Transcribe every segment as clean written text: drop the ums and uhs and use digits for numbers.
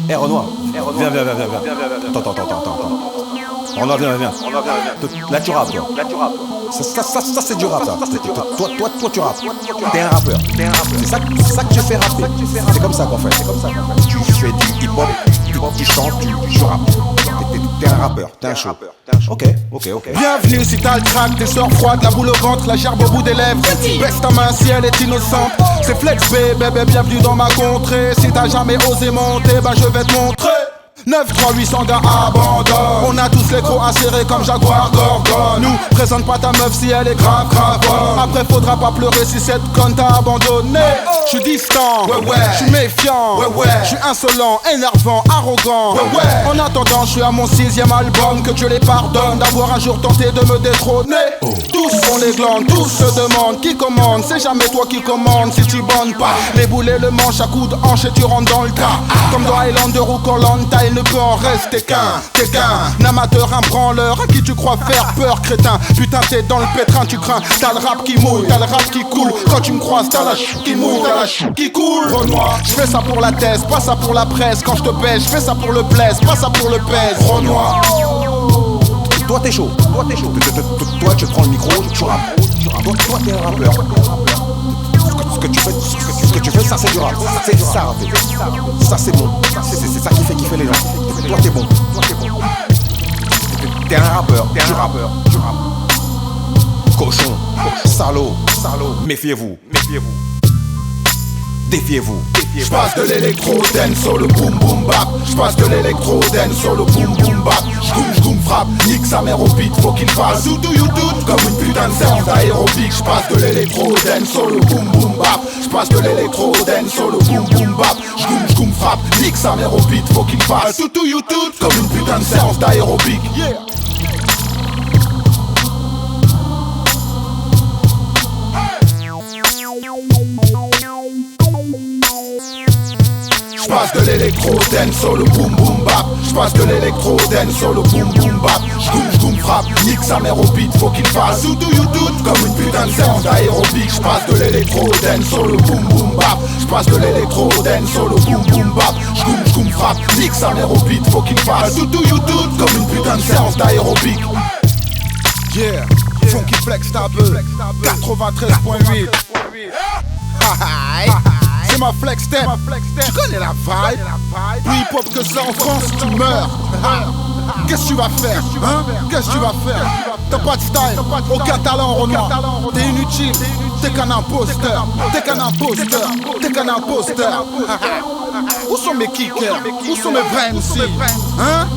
Eh Renoir, viens. Attends. Renoir, viens. Là tu rappes, toi. Ça c'est du rap, ça. Toi tu rappes. T'es un rappeur. C'est ça que tu fais rapper. C'est comme ça qu'on fait. Tu fais du hip-hop, tu chantes, tu rappes. T'es un rappeur, t'es un show. Ok. Bienvenue si t'as le crack, tes sœurs froides, la boule au ventre, la gerbe au bout des lèvres. Baisse ta main si elle est innocente. C'est Flex bébé, bienvenue dans ma contrée. Si t'as jamais osé monter, bah je vais te montrer. 9-3-800 gars abandon. On a tous les crocs insérés comme Jaguar Gorgon. Nous présente pas ta meuf si elle est grave bonne. Après faudra pas pleurer si cette conne t'a abandonné. J'suis distant, j'suis méfiant, j'suis insolent, énervant, arrogant. En attendant j'suis à mon 6ème album. Que Dieu les pardonne d'avoir un jour tenté de me détrôner. Tous font les glandes, tous se demandent qui commande. C'est jamais toi qui commande si tu bandes pas. Les boulets le manche à coups de hanche et tu rentres dans le tas. Comme dans Highlander ou Koh-Lanta, il ne peut en rester qu'un. T'es qu'un amateur, un branleur. À qui tu crois faire peur, crétin? Putain t'es dans le pétrin, tu crains. T'as le rap qui mouille, t'as le rap qui coule. Quand tu me croises, t'as la qui mouille, t'as la qui coule. Renoir, je fais ça pour la thèse, pas ça pour la presse. Quand je te baisse, je fais ça pour le plaise, pas ça pour le pèse. Renoir. Toi t'es chaud. Toi tu prends le micro, tu rappes. Toi t'es un rappeur. Ce que tu fais, ça c'est du rap. C'est ça rapper. Ça c'est bon. C'est ça qui fait kiffer les gens. Toi t'es bon. T'es un rappeur. Tu rappes. Cochon. Salaud. Méfiez-vous. Défiez-vous. J'passe de l'électro dance sur le boom boom bap. J'passe de l'électro dance sur le boom boom bap. J'goum frappe, nique sa mère au beat, faut qu'il fasse tout do you do comme une putain de séance d'aérobic. J'passe de l'électro dance sur le boom boom bap. J'passe de l'électro dance sur le boom boom bap. J'goum frappe, nique sa mère au beat, faut qu'il fasse tout do you do comme une putain de séance d'aérobic. Yeah. J'passe de l'électro dance sur le boom boom bap. J'passe de l'électro dance sur le boom boom bap. J'goum frappe, nique sa mère au beat, faut qu'il fasse tout do you do comme une putain de séance d'aérobic. J'passe de l'électro dance sur le boom boom bap. J'passe de l'électro dance sur le boom boom bap. J'goum frappe, nique sa mère au beat, faut qu'il fasse tout do you do comme une putain de séance d'aérobic. Yeah, Funky Flex Tabeux 93.8. C'est ma flex step. Tu connais la vibe. Plus hip hop que ça en France, tu meurs. Qu'est-ce que tu vas faire, hein? Qu'est-ce que tu vas faire? T'as pas de style, aucun talent, Renoir. T'es inutile, t'es qu'un imposteur. Où sont mes kickers? Où sont mes vrais MC? Hein?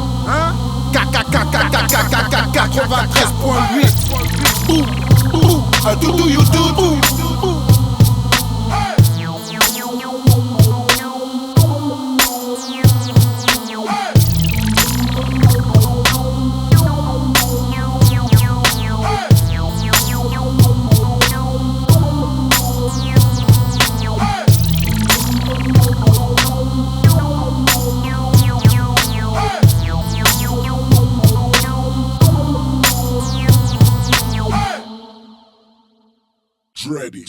93.8. Do you do? Ready.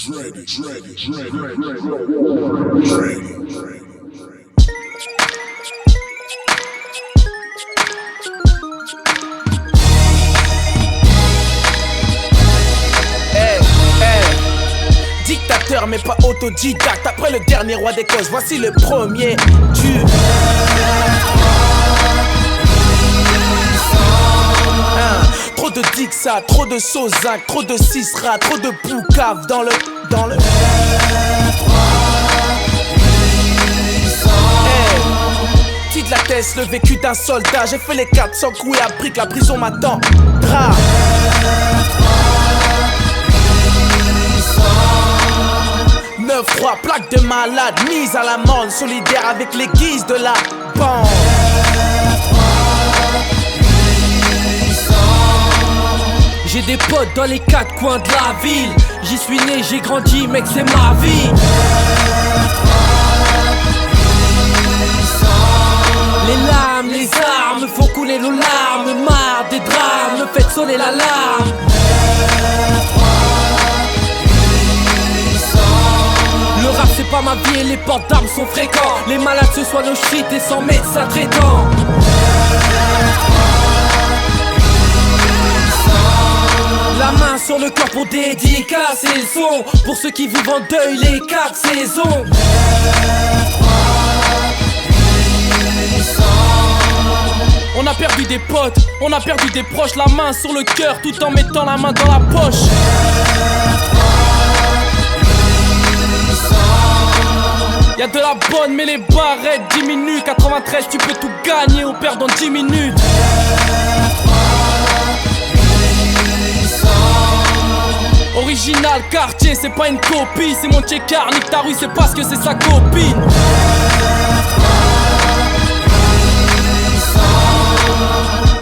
Dictateur mais pas autodidacte. Après le dernier roi d'Écosse, voici le premier du Trop de Dixa, trop de Sozac, trop de Cisra, trop de Poucave dans le Hey, de la tête, le vécu d'un soldat. J'ai fait les 400 coups et appris que la prison m'attendra. 9-3, plaque de malade, mise à l'amende, solidaire avec les guises de la bande. J'ai des potes dans les 4 coins de la ville. J'y suis né, j'ai grandi, mec, c'est ma vie. Les lames, les armes font couler nos larmes. Marre des drames, faites sonner l'alarme. Le rap c'est pas dans ma vie et les portes d'armes sont fréquents. Les malades se soignent au shit et sans médecin traitant. La main sur le corps pour dédicacer le son. Pour ceux qui vivent en deuil les 4 saisons. On a perdu des potes, on a perdu des proches. La main sur le cœur tout en mettant la main dans la poche. Y'a de la bonne mais les barrettes diminuent. 93 tu peux tout gagner ou perdre en 10 minutes. Original quartier, c'est pas une copie. C'est mon checker, nique ta rue, c'est parce que c'est sa copine.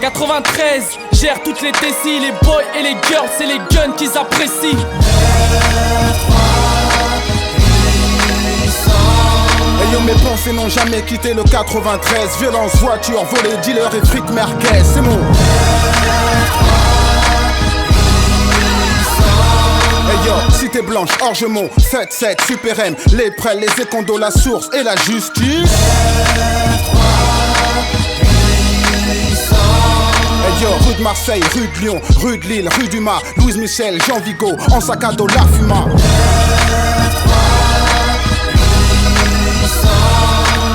« 93, gère toutes les tessis. Les boys et les girls, c'est les guns qu'ils apprécient. Et yo, mes pensées n'ont jamais quitté le 93. Violence, voiture, volée, dealer et fric merguez. C'est mon... Hey yo, cité blanche, Orgemont, 7-7, Super M. Les prêles, les écondos, la source et la justice. Hey yo, rue de Marseille, rue de Lyon, rue de Lille, rue du Mât, Louise Michel, Jean Vigo, en sac à dos, la fuma.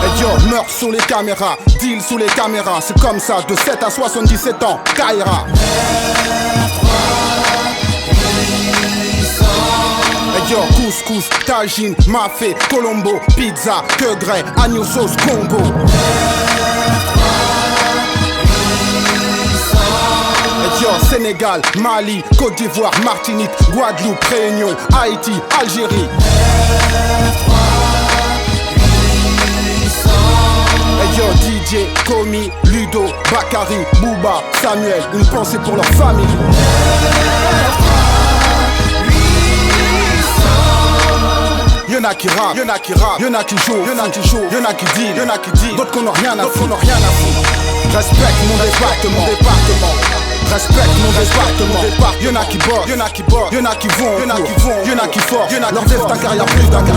Hey yo, meurtre sous les caméras, deal sous les caméras. C'est comme ça, de 7 à 77 ans, Kaira. Hey yo, couscous, tagine, mafé, colombo, pizza, que grès, agneau sauce, Congo. Hey yo, Sénégal, Mali, Côte d'Ivoire, Martinique, Guadeloupe, Réunion, Haïti, Algérie. Hey yo, DJ, Komi, Ludo, Bakary, Booba, Samuel, une pensée pour leur famille. Y'en a qui rap, y'en a qui rap, y'en a qui jouent, y'en a qui jouent, y'en a qui deal, y'en a qui deal, d'autres qu'on n'a rien à foutre, Respecte mon département, Respecte mon département, y'en a qui bossent, y'en a qui bossent, y'en a qui vont, y'en a qui vont, y'en a qui forcent, y'en a leur destin car y'a plus d'amour.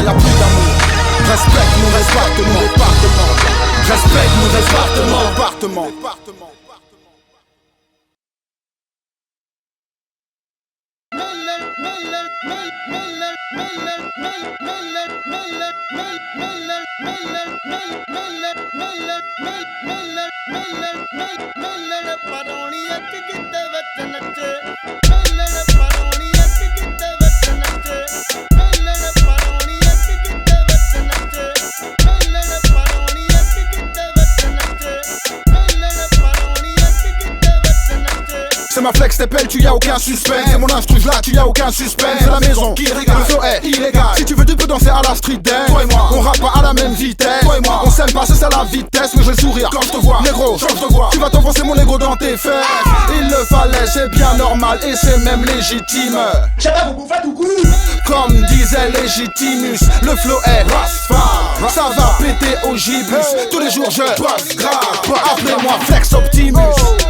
Respecte mon département, respecte mon département. C'est ma flex, t'épelle, tu y a aucun suspense. C'est mon instru, là, tu y a aucun suspense. C'est la maison qui régale, le flow est illégal. Si tu veux, tu peux danser à la street dance. Toi et moi, on rappe pas à la même vitesse. Toi et moi, on s'aime pas, c'est ça la vitesse. Mais je vais sourire quand je te vois, négro, change de voix. Tu vas t'enfoncer mon ego dans tes fesses. Il le fallait, c'est bien normal et c'est même légitime. Comme disait Légitimus, le flow est Rastafari. Ça va péter au gibus. Tous les jours je bosse grave. Appelez-moi Flex Optimus.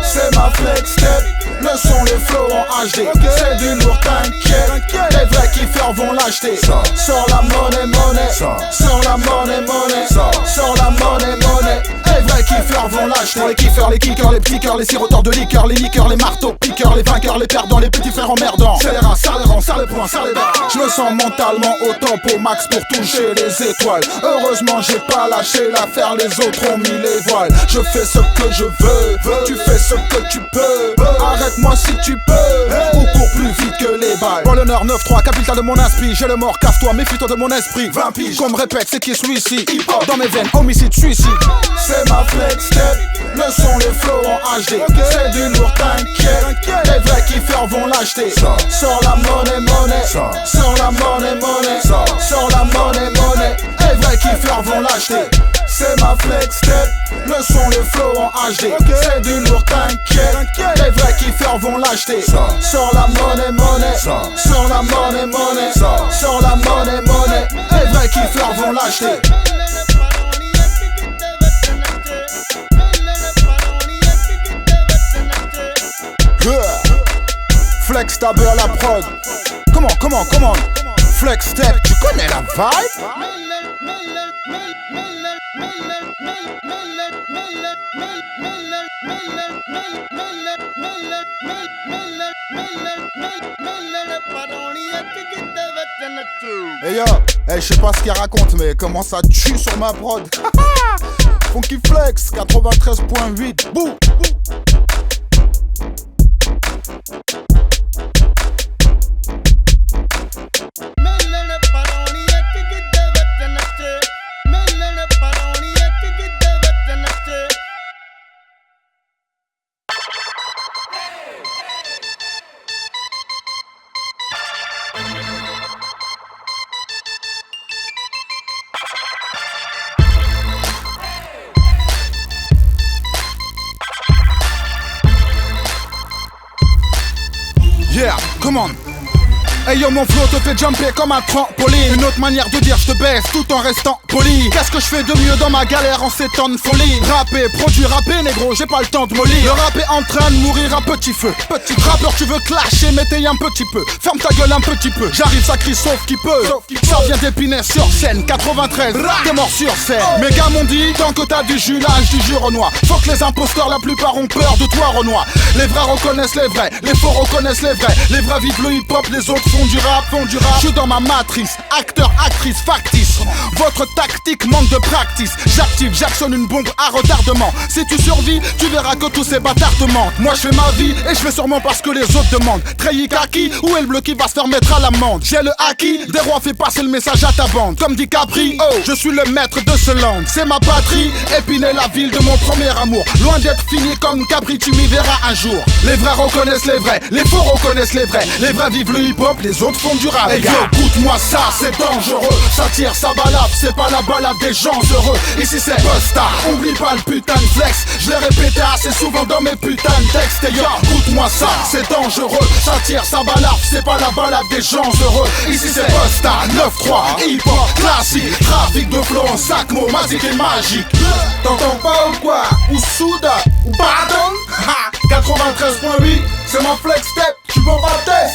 C'est ma flex step. Le son, le flow en HD. C'est du lourd, t'inquiète. Les vrais kiffeurs vont l'acheter. Sors la monnaie. Sors la monnaie. Sors la monnaie. Les vrais kiffeurs vont l'acheter. Les kiffeurs, les kickers, les petits cœurs, les siroteurs de liqueur, les liqueurs, les marteaux, piqueurs, les vainqueurs, les perdants, les petits frères emmerdants. C'est les reins, serre les rangs, serre les poings, serre les dents. Je me sens mentalement au top au max pour toucher les étoiles. Heureusement j'ai pas lâché l'affaire, les autres ont mis les voiles. Je fais ce que je veux, tu fais ce que tu peux. Arrête-moi si tu peux, ou cours plus vite que les balles. Pour l'honneur 9-3, capitale de mon esprit. J'ai le mort, cave-toi, méfie-toi de mon esprit. 20 piges, qu'on me répète, c'est qui celui-ci. Hip-hop dans mes veines, homicide, suicide. C'est ma flex step, le son, le flow en HD. C'est du lourd, t'inquiète. Les vrais kiffeurs vont l'acheter. Sors la monnaie. Sors la monnaie. Sors la monnaie. Les vrais kiffeurs vont l'acheter. C'est ma flex step, le son, le flow en HD. C'est du lourd, t'inquiète. Les vrais kiffeurs vont l'acheter. Sors la monnaie. Sors la monnaie. Sors la monnaie. Les vrais kiffeurs vont l'acheter. Flex Stabber la prod. Comment Flex Step, tu connais la vibe? Hey yo, hey, je sais pas ce qu'elle raconte, mais comment ça tue sur ma prod. Funky Flex, 93.8, bouh. Yeah, come on. Hey yo, mon flow te fait jumper comme un trampoline. Une autre manière de dire je te baisse tout en restant poli. Qu'est-ce que je fais de mieux dans ma galère en ces temps de folie? Rapper, produit, rapper, négro, j'ai pas le temps de mollir. Le rap est en train de mourir à petit feu. Petit rappeur, tu veux clasher, mais t'es un petit peu. Ferme ta gueule un petit peu. J'arrive, ça crie sauf qui peut. Ça vient d'Épinay sur scène, 93. T'es mort sur scène. Mes gars m'ont dit, tant que t'as du jus, l'âge du jus Renoir. Faut que les imposteurs, la plupart ont peur de toi, Renoir. Les vrais reconnaissent les vrais, les faux reconnaissent les vrais. Les vrais vivent le hip-hop, les autres font du rap, font du rap. Je suis dans ma matrice, acteur, actrice, factice. Votre tactique manque de practice. J'active, j'actionne une bombe à retardement. Si tu survis, tu verras que tous ces bâtards te mentent. Moi je fais ma vie et je fais sûrement parce que les autres demandent. Treillis Kaki, où est le bleu qui va se faire mettre à l'amende? J'ai le haki, des rois fait passer le message à ta bande. Comme dit Capri, oh, je suis le maître de ce land. C'est ma patrie, Épinay la ville de mon premier amour. Loin d'être fini comme Capri, tu m'y verras un jour. Les vrais reconnaissent les vrais, les faux reconnaissent les vrais. Les vrais vivent le hip-hop, les autres font du rap. Hey yo, écoute-moi ça, c'est dangereux. Ça tire, ça balade, c'est pas la balade des gens heureux. Ici c'est Busta, oublie pas le putain de flex. Je l'ai répété assez souvent dans mes putains de textes. Hey yo, écoute-moi ça, c'est dangereux. Ça tire, ça balade, c'est pas la balade des gens heureux. Ici c'est Busta, 9-3, hip-hop, classique. Trafic de flow en sac, mots, magique et magique. T'entends pas ou quoi? Ou souda, ou pardon? Ha, 93.8, c'est mon flex step, tu m'en test.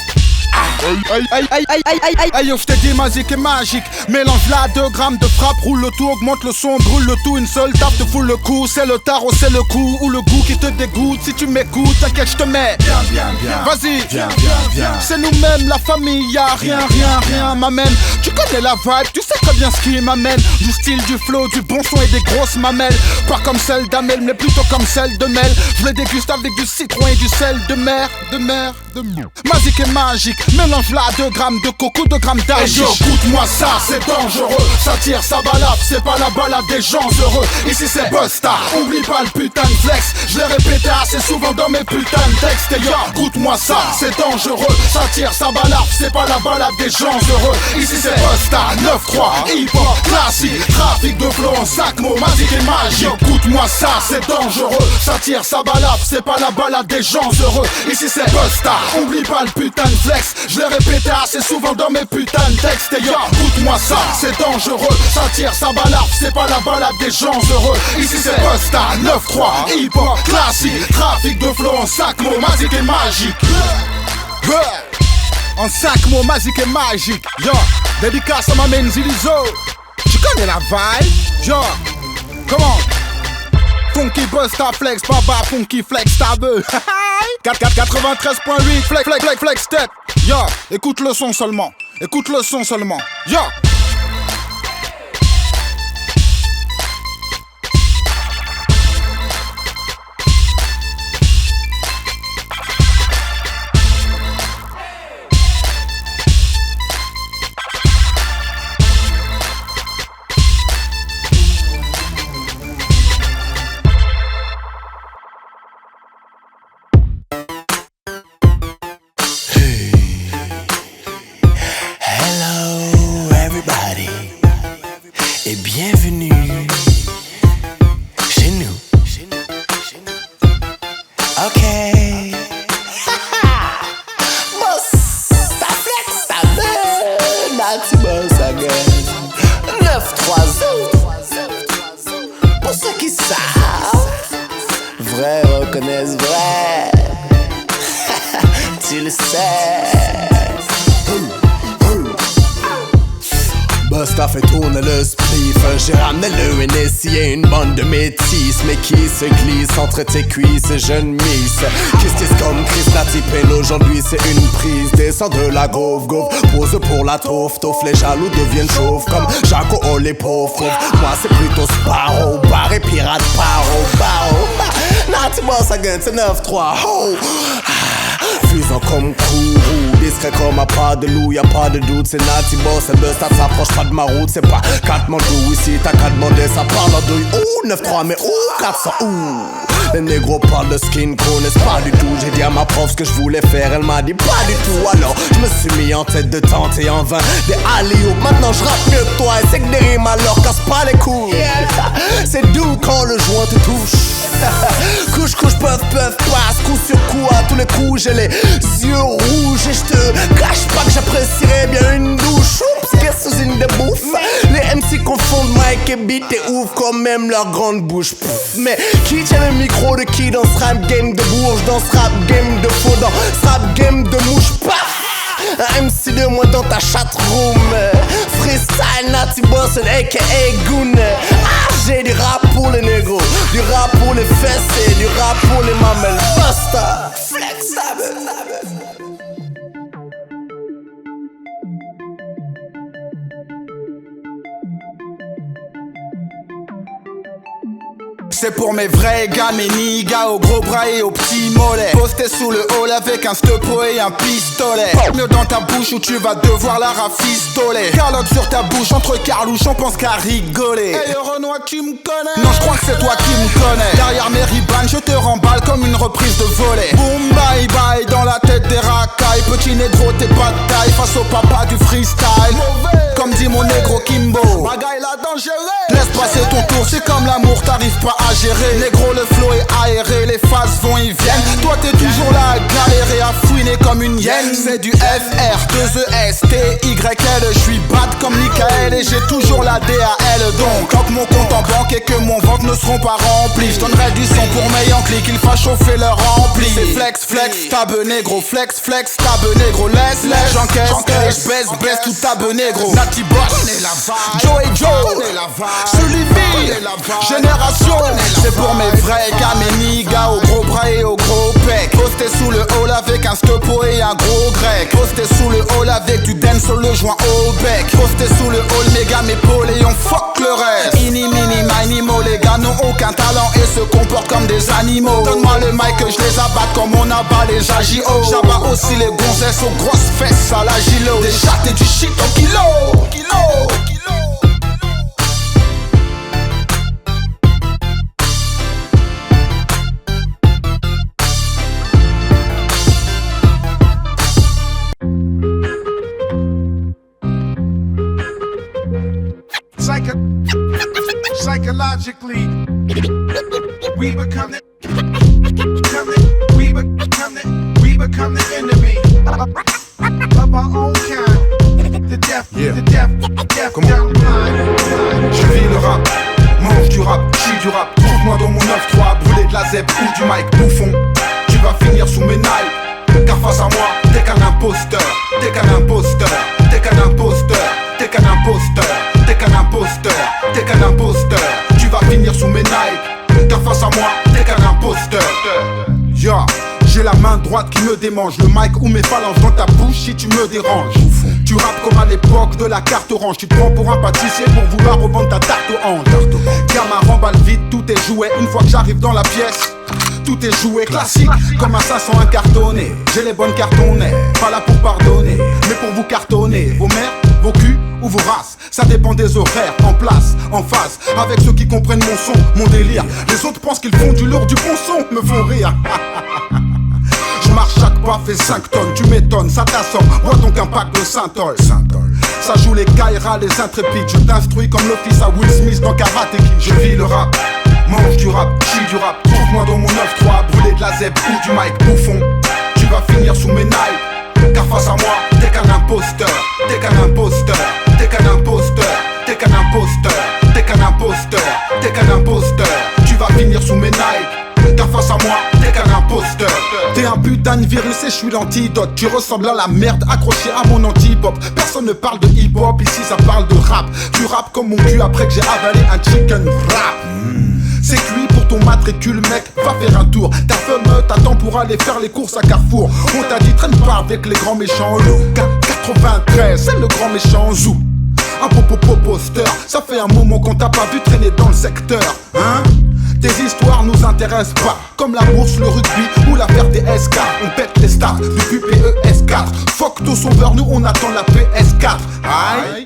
Aïe yo, j't'ai dit magique et magique. Mélange là 2 grammes de frappe, roule le tout, augmente le son, brûle le tout. Une seule tape te fout le coup, c'est le tarot, c'est le coup. Ou le goût qui te dégoûte, si tu m'écoutes, t'inquiète j'te mets. Vas-y, c'est nous-mêmes, la famille, y'a rien m'amène. Tu connais la vibe, tu sais très bien ce qui m'amène. Du style, du flow, du bon son et des grosses mamelles. Pas comme celle d'Amel, mais plutôt comme celle de Mel. Je les déguste avec du citron et du sel de mer. Magique et magique, mélange là 2 grammes de coco, 2 grammes d'âge. Hey, écoute-moi ça, c'est dangereux. Ça tire, ça balade, c'est pas la balade des gens heureux. Ici c'est Busta, oublie pas le putain de flex. Je l'ai répété assez souvent dans mes putains de textes. Et yo, écoute-moi ça, c'est dangereux. Ça tire, ça balade, c'est pas la balade des gens heureux. Ici c'est Busta, 9-3, hip-hop, classique. Trafic de flow en sac, mots, magique et magique. Écoute-moi ça, c'est dangereux. Ça tire, ça balade, c'est pas la balade des gens heureux. Ici c'est Busta, oublie pas le putain de flex. Je l'ai répété assez souvent dans mes putains de textes. Et yo, écoute-moi ça, c'est dangereux. Ça tire, ça balade, c'est pas la balade des gens heureux. Ici c'est Busta, 9-3, hip-hop, classique. Trafic de flow en sac, mots, magique et magique. En 5 mots, magique et magique. Yo, dédicace à ma main Zilizo. Tu connais la vibe? Yo, comment? Funky Busta Flex, Baba Funky Flex, ta beuh. 93.8, flex step. Yo, écoute le son seulement. Écoute le son seulement. Yo. Et bienvenue chez nous. Ok. Busta Flex, ta belle. Naughty Boss again. 9-3 Pour ceux qui savent, vrai reconnaissent vrai. Tu le sais. Busta fait tourner le spliff. J'ai ramené le NSI et une bande de métis, mais qui se glisse entre tes cuisses, jeune miss. Kiss comme Chris Natty Payne, aujourd'hui c'est une prise. Descends de la gauve, pose pour la taufe. Les jaloux deviennent chauves comme Jaco, oh les pauvres. Moi c'est plutôt Sparrow, barré pirate Paro. Natty Boss again, c'est 9-3, oh. Fusant comme Kourou, discret comme un pas de loup, y'a pas de doute, c'est Natty Boss. Et Busta s'approche pas de ma route, c'est pas 4 mandous. Ici t'as qu'à demander, ça parle en douille. Ouh, 9-3 mais ouh, 400, ouh. Les négros parlent de skin, connaissent pas du tout. J'ai dit à ma prof ce que je voulais faire, elle m'a dit pas du tout. Alors je me suis mis en tête de tenter en vain des alley-oops. Maintenant je rappe mieux que toi et c'est que des rimes alors casse pas les couilles. C'est doux quand le joint te touche. Couche, puff, passe coup sur coup. À tous les coups j'ai les yeux rouges. Et je te cache pas que j'apprécierais bien une douche. Oups, qu'est-ce que c'est une de bouffe. Les MC confondent Mike et Beat et ouvrent quand même leur grande bouche. Pff, mais qui tient le micro de qui dans ce rap game de bourge, dans ce rap game de faux, dans ce rap game de mouche. Paf, un MC de moi dans ta chatroom. Freestyle Natty Boss aka Goon. Ah, j'ai du rap pour les négros, du rap pour les fesses et du rap pour les mamelles. Busta, flexible. C'est pour mes vrais gars, mes niggas aux gros bras et aux petits mollets. Posté sous le hall avec un stepo et un pistolet. Porte mieux dans ta bouche ou tu vas devoir la rafistoler. Calotte sur ta bouche, entre carlouches, on pense qu'à rigoler. Hey Renoir, tu me connais? Non, je crois que c'est toi qui me connais. Derrière mes ribanes, je te remballe comme une reprise de volley. Boom, bye bye, dans la tête des racailles. Petit négro, t'es pas de taille face au papa du freestyle. Comme dit mon négro Kimbo, bagaille la dangereux. Laisse passer ton tour, c'est comme l'amour, t'arrives pas à gérer. Négro, le flow est aéré, les phases vont et viennent. Toi t'es toujours là à galérer, à fouiner comme une hyène. C'est du FR, 2ES, TYL. Je suis bad comme Michael et j'ai toujours la DAL. Donc, quand mon compte en banque et que mon ventre ne seront pas remplis, je donnerai du son pour mes Yankees, qu'il fasse chauffer leur rempli. C'est flex, tab négro, flex, tab négro, laisse, j'encaisse, baisse, tout tab négro. Natty Boss, Joe et Joe, Sullivan, Génération. C'est pour mes vrais gars, mes niggas aux gros bras et aux gros pecs. Posté sous le hall avec un stepo et un gros grec. Posté sous le hall avec du dance sur le joint au bec. Posté sous le hall, mes gars m'épaulent et on fuck le reste. Ini, mini, mini, mo, les gars n'ont aucun talent et se comportent comme des animaux. Donne-moi le mic que je les abatte comme on abat les agios. J'abats aussi les gonzesses aux grosses fesses à la gilo. Des chattes et du shit au kilo. Psychologically, we become the enemy of our own kind. The deaf down line. Je vis le rap, mange du rap, chie du rap. Trouve-moi dans mon 9-3, brûler de la zèbre ou du mic bouffon. Tu vas finir sous mes nailles, car face à moi, t'es qu'un imposteur. T'es qu'un imposteur, t'es qu'un imposteur, t'es qu'un imposteur, t'es qu'un imposteur, t'es qu'un imposteur. Tu vas finir sous mes nailles, car face à moi, t'es qu'un imposteur. Yeah. J'ai la main droite qui me démange, le mic ou mes phalanges dans ta bouche si tu me déranges. Tu rappes comme à l'époque de la carte orange. Tu te prends pour un pâtissier pour vouloir revendre ta tarte aux anges. Gamin remballe vite, tout est joué. Une fois que j'arrive dans la pièce, tout est joué. Classique, comme un 500 incartonné. J'ai les bonnes cartonnées, pas là pour pardonner, mais pour vous cartonner. Vos mères, vos culs ou vos races, ça dépend des horaires. En place, en face, avec ceux qui comprennent mon son, mon délire. Les autres pensent qu'ils font du lourd, du bon son, me font rire. Je marche chaque pas, fait 5 tonnes, tu m'étonnes, ça t'assomme, bois donc un pack de Saint-Ol. Ça joue les Kaira, les intrépides, je t'instruis comme le fils à Will Smith dans Karate Kid. Je vis le rap, mange du rap, chie du rap. Trouve-moi dans mon 9-3, brûler de la zèbre ou du mic bouffon. Tu vas finir sous mes nailles, car face à moi, t'es qu'un imposteur. T'es qu'un imposteur, t'es qu'un imposteur, t'es qu'un imposteur, t'es qu'un imposteur, t'es qu'un imposteur. Tu vas finir sous mes nailles, car face à moi, t'es qu'un imposteur. T'es un but putain de virus et je suis l'antidote. Tu ressembles à la merde accroché à mon anti-pop. Personne ne parle de hip-hop, ici ça parle de rap. Tu rappes comme mon cul après que j'ai avalé un chicken wrap. C'est cuit pour ton matricule mec, va faire un tour. Ta femme t'attend pour aller faire les courses à Carrefour. On t'a dit traîne pas avec les grands méchants loups. 93, c'est le grand méchant Zou. Un poster, ça fait un moment qu'on t'a pas vu traîner dans le secteur. Hein? Tes histoires nous intéressent pas. Comme la bourse, le rugby ou l'affaire des SK. On pète les stars depuis PES4. Fuck ton sauveur, nous on attend la PS4. Aïe.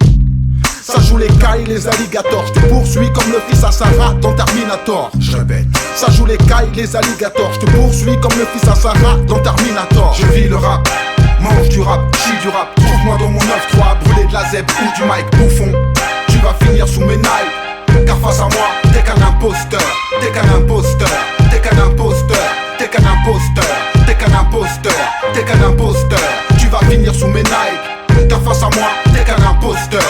Ça joue les cailles, les alligators. Je te poursuis comme le fils à Sarah dans Terminator. Je répète. Ça joue les cailles, les alligators. Je te poursuis comme le fils à Sarah dans Terminator. Je vis le rap, mange du rap, chie du rap. Trouve-moi dans mon 9-3, brûler de la zeb ou du mic bouffon. Tu vas finir sous mes nailles. Car face à moi, t'es qu'un imposteur. T'es qu'un imposteur. T'es qu'un imposteur. T'es qu'un imposteur. T'es qu'un imposteur. T'es qu'un imposteur. Tu vas finir sous mes nailles. Car face à moi, t'es qu'un imposteur.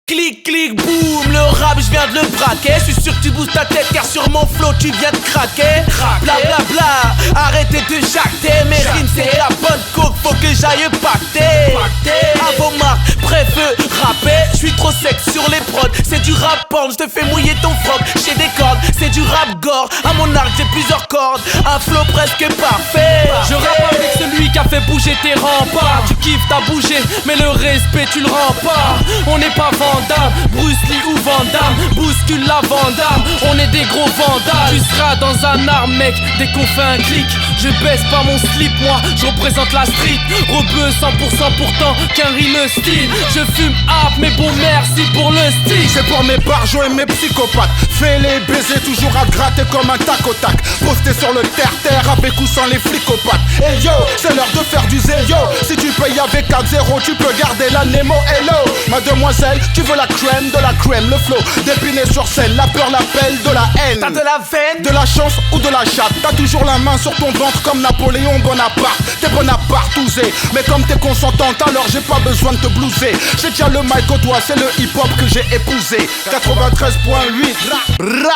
Clic, clic, boum, le rap, je viens de le braquer. Je suis sûr que tu bouges ta tête car sur mon flow tu viens de craquer. Bla bla bla, arrêtez de jacter. Mes rimes c'est de la bonne coke, faut que j'aille pacter. À vos marques, préfeux rapper. Je suis trop sec sur les prods, c'est du rap porn. Je te fais mouiller ton froc, j'ai des cordes. C'est du rap gore, à mon arc j'ai plusieurs cordes. Un flow presque parfait. Je rappe avec celui qui a fait bouger tes remparts. Tu kiffes, t'as bougé, mais le respect tu le rends pas. On n'est pas Vandame, Bruce Lee ou Van Damme. Bouscule la Vandame, on est des gros vandales. Tu seras dans un arme mec, dès qu'on fait un clic. Je baisse pas mon slip, moi, je représente la street. Rebeu 100% pourtant qu'un le style. Je fume hap, mais bon merci pour le style. C'est pour mes barjots et mes psychopathes. Fais les baiser, toujours à gratter comme un tac au tac. Posté sur le terre-terre avec ou sans les flicopates. Hey yo, c'est l'heure de faire du zéro. Si tu payes avec 4-0, tu peux garder la Nemo. Hello, mademoiselle, tu veux la crème, de la crème, le flow dépiné sur scène, la peur, l'appel, de la haine. T'as de la veine, de la chance ou de la chatte. T'as toujours la main sur ton ventre comme Napoléon Bonaparte. T'es bonapartousé, mais comme t'es consentante, alors j'ai pas besoin de te blouser. J'ai déjà le mic au doigt, c'est le hip-hop que j'ai épousé. 93.8 ra.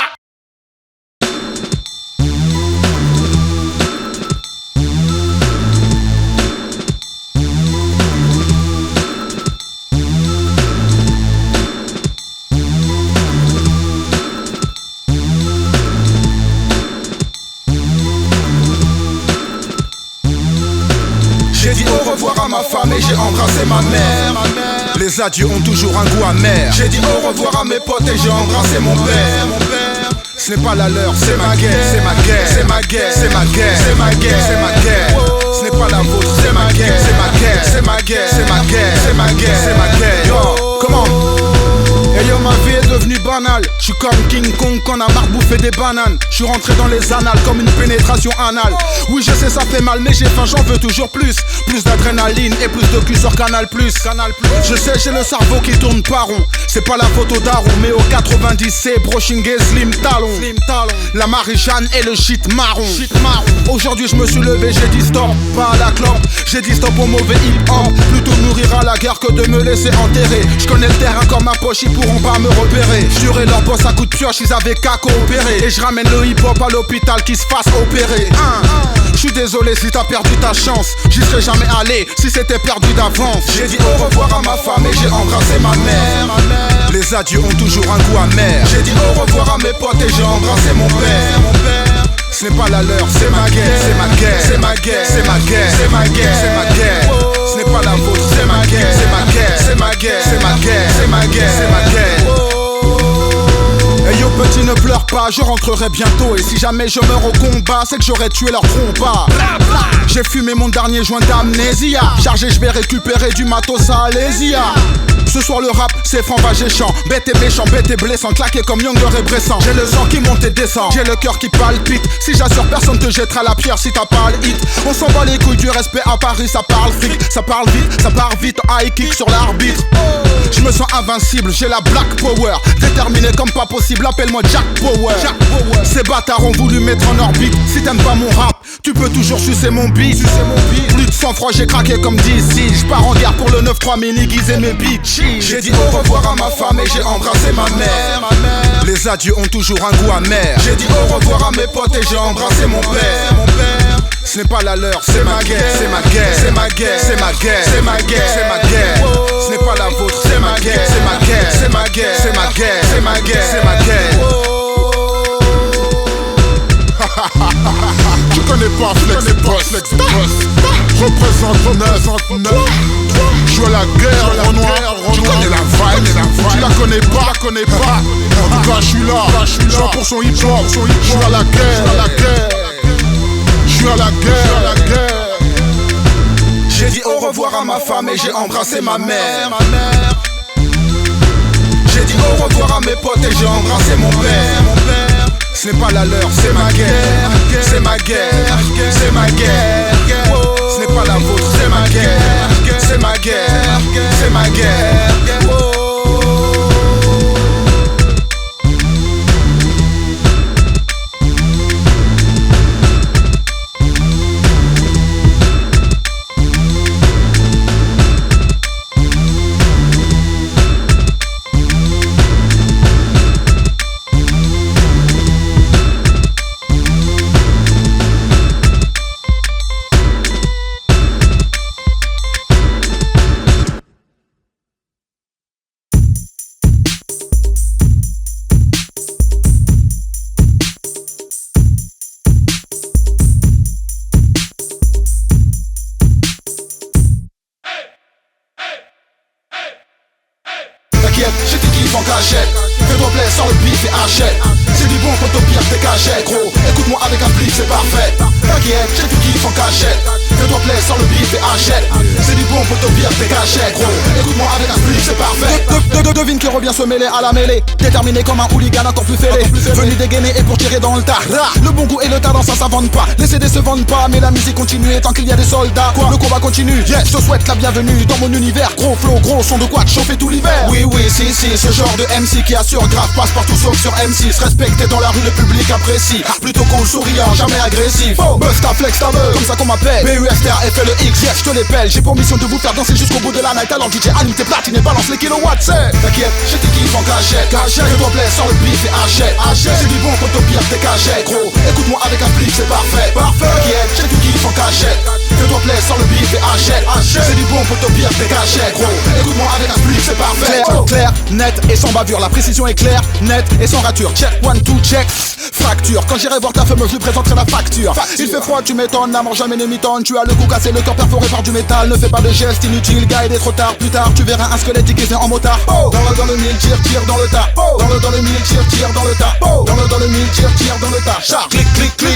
J'ai dit au revoir à ma femme et j'ai embrassé ma mère. Les adieux ont toujours un goût amer. J'ai dit au revoir à mes potes et j'ai embrassé mon père. Ce n'est pas la leur, c'est ma guerre, c'est ma guerre, c'est ma guerre, c'est ma guerre, c'est ma guerre, c'est ma guerre. Ce n'est pas la vôtre, c'est ma guerre, c'est ma guerre, c'est ma guerre, c'est ma guerre, c'est ma guerre, c'est ma guerre. Yo, comment? Et yo, ma vie est devenue banale. Je suis comme King Kong quand on a marre de bouffer des bananes. Je suis rentré dans les annales comme une pénétration anale. Oui, je sais, ça fait mal, mais j'ai faim, j'en veux toujours plus. Plus d'adrénaline et plus de cul sur Canal+. Je sais, j'ai le cerveau qui tourne pas rond. C'est pas la photo d'Aaron, mais au 90C, brushing et slim talon. La Marie-Jeanne et le shit marron. Aujourd'hui, je me suis levé, j'ai dit stop, pas à la clope. J'ai dit stop au mauvais hip-hop. Plutôt nourrir à la guerre que de me laisser enterrer. Je connais le terrain comme ma poche, ils pourront pas me repérer. J'tuerai leur boss à coups de pioche, ils avaient qu'à coopérer. Et je ramène le hip-hop à l'hôpital qui se fasse opérer. Je suis désolé si t'as perdu ta chance. J'y serais jamais allé si c'était perdu d'avance. J'ai dit au revoir à ma femme et j'ai embrassé ma mère. Les adieux ont toujours un goût amer. J'ai dit au revoir à mes potes et j'ai embrassé mon père. Ce n'est pas la leur, c'est ma guerre, c'est ma guerre, c'est ma guerre, c'est ma guerre, c'est ma guerre, c'est ma guerre. Ce n'est pas la vôtre, c'est ma guerre, c'est ma guerre, c'est ma guerre, c'est ma guerre, c'est ma guerre, c'est ma guerre. Hey yo petit ne pleure pas, je rentrerai bientôt. Et si jamais je meurs au combat, c'est que j'aurais tué leur trompa. J'ai fumé mon dernier joint d'amnésia. Chargé, je vais récupérer du matos à Alésia. Ce soir le rap c'est franc chant. Bête et méchant, bête et blessant, claqué comme Younger et Bressan. J'ai le sang qui monte et descend, j'ai le cœur qui palpite. Si j'assure personne te jettera la pierre si t'as pas le hit. On s'en bat les couilles du respect à Paris, ça parle fric. Ça parle vite, ça part vite, high kick sur l'arbitre. Je me sens invincible, j'ai la black power. Déterminé comme pas possible, appelle-moi Jack Power. Ces bâtards ont voulu mettre en orbite. Si t'aimes pas mon rap, tu peux toujours sucer mon beat. Plus de sang-froid, j'ai craqué comme DC. J'pars en guerre pour le 9-3, mais déguisé mes bitches. J'ai dit au revoir à ma femme et j'ai embrassé ma mère. Les adieux ont toujours un goût amer. J'ai dit au revoir à mes potes et j'ai embrassé mon père. Ce n'est pas la leur, c'est ma guerre. C'est ma guerre, c'est ma guerre, c'est ma guerre, c'est ma guerre, c'est ma guerre. Ce n'est pas la vôtre, c'est ma guerre, c'est ma guerre, c'est ma guerre, c'est ma guerre, c'est ma guerre, c'est ma guerre. Tu connais pas Flex Boss. Représente 9. Je suis à la guerre, Renoir. Tu connais la vibe, tu la connais pas. En tout cas, je suis là. 100% hip-hop. Je suis à la guerre. Je suis à la guerre. J'ai dit au revoir à ma femme et j'ai embrassé ma mère. J'ai dit au revoir à mes potes et j'ai embrassé mon père. Ce n'est pas la leur, c'est ma guerre. C'est ma guerre, c'est ma guerre. Ce n'est pas la vôtre, c'est ma guerre. C'est ma guerre, c'est ma guerre. Je te kiffe en cachette. Fais-toi plaisir sans le bif et achète. C'est du bon quand au pire t'es cachette. Gros, écoute-moi avec un bif, c'est parfait. T'inquiète, je te kiffe en cachette. Fais-toi plaisir sans le bif et achète. C'est du bon quand au pire t'es cachette. Gros, écoute-moi avec un bif, c'est parfait. Devine qui revient se mêler à la mêlée. Déterminé comme un hooligan encore plus fêlé. Venu dégainer et pour tirer dans le tas. Le bon goût et le talent ça s'invente pas. Les CD se vendent pas mais la musique continue. Et tant qu'il y a des soldats, le combat continue. Yes, je te souhaite la bienvenue dans mon univers. Gros flow, gros son de quoi te chauffer tout l'hiver. Oui, si, ce genre de MC qui assure grave passe partout sauf sur M6. Respecté dans la rue, le public apprécie. Plutôt cool, souriant, jamais agressif. Bust ta flex ta meuf, comme ça qu'on m'appelle. BUSTR et fait le X, yes, je te les pèle. J'ai pour mission de vous faire danser jusqu'au bout de la night. Alors DJ allume tes platines et balance les kilowatts, c'est. T'inquiète, je te kiffe en cachette. Fais-toi plaisir sans le bif et achète. C'est du bon quand au pire t'es cachette. Gros, écoute-moi avec un flic, c'est parfait. T'inquiète, je te kiffe en cachette. Fais-toi plaisir sans le bif et achète. C'est du bon quand au pire t'es cachette. Gros, écoute-moi avec un flic, c'est parfait. Clair, net et sans bavure. La précision est claire, net et sans rature. Check, 1, 2, check. Fracture, quand j'irai voir ta fameuse, je lui présenterai la facture. Il fait froid, tu m'étonnes, n'amant jamais ne m'étonne. Tu as le cou cassé, le corps perforé par du métal. Ne fais pas de gestes inutiles, gars, il est trop tard. Plus tard, tu verras un squelette déguisé en motard. Dans le mille, tire dans le tas. Dans le mille, tire dans le tas. Dans le mille, tire dans le tas. Char, clic,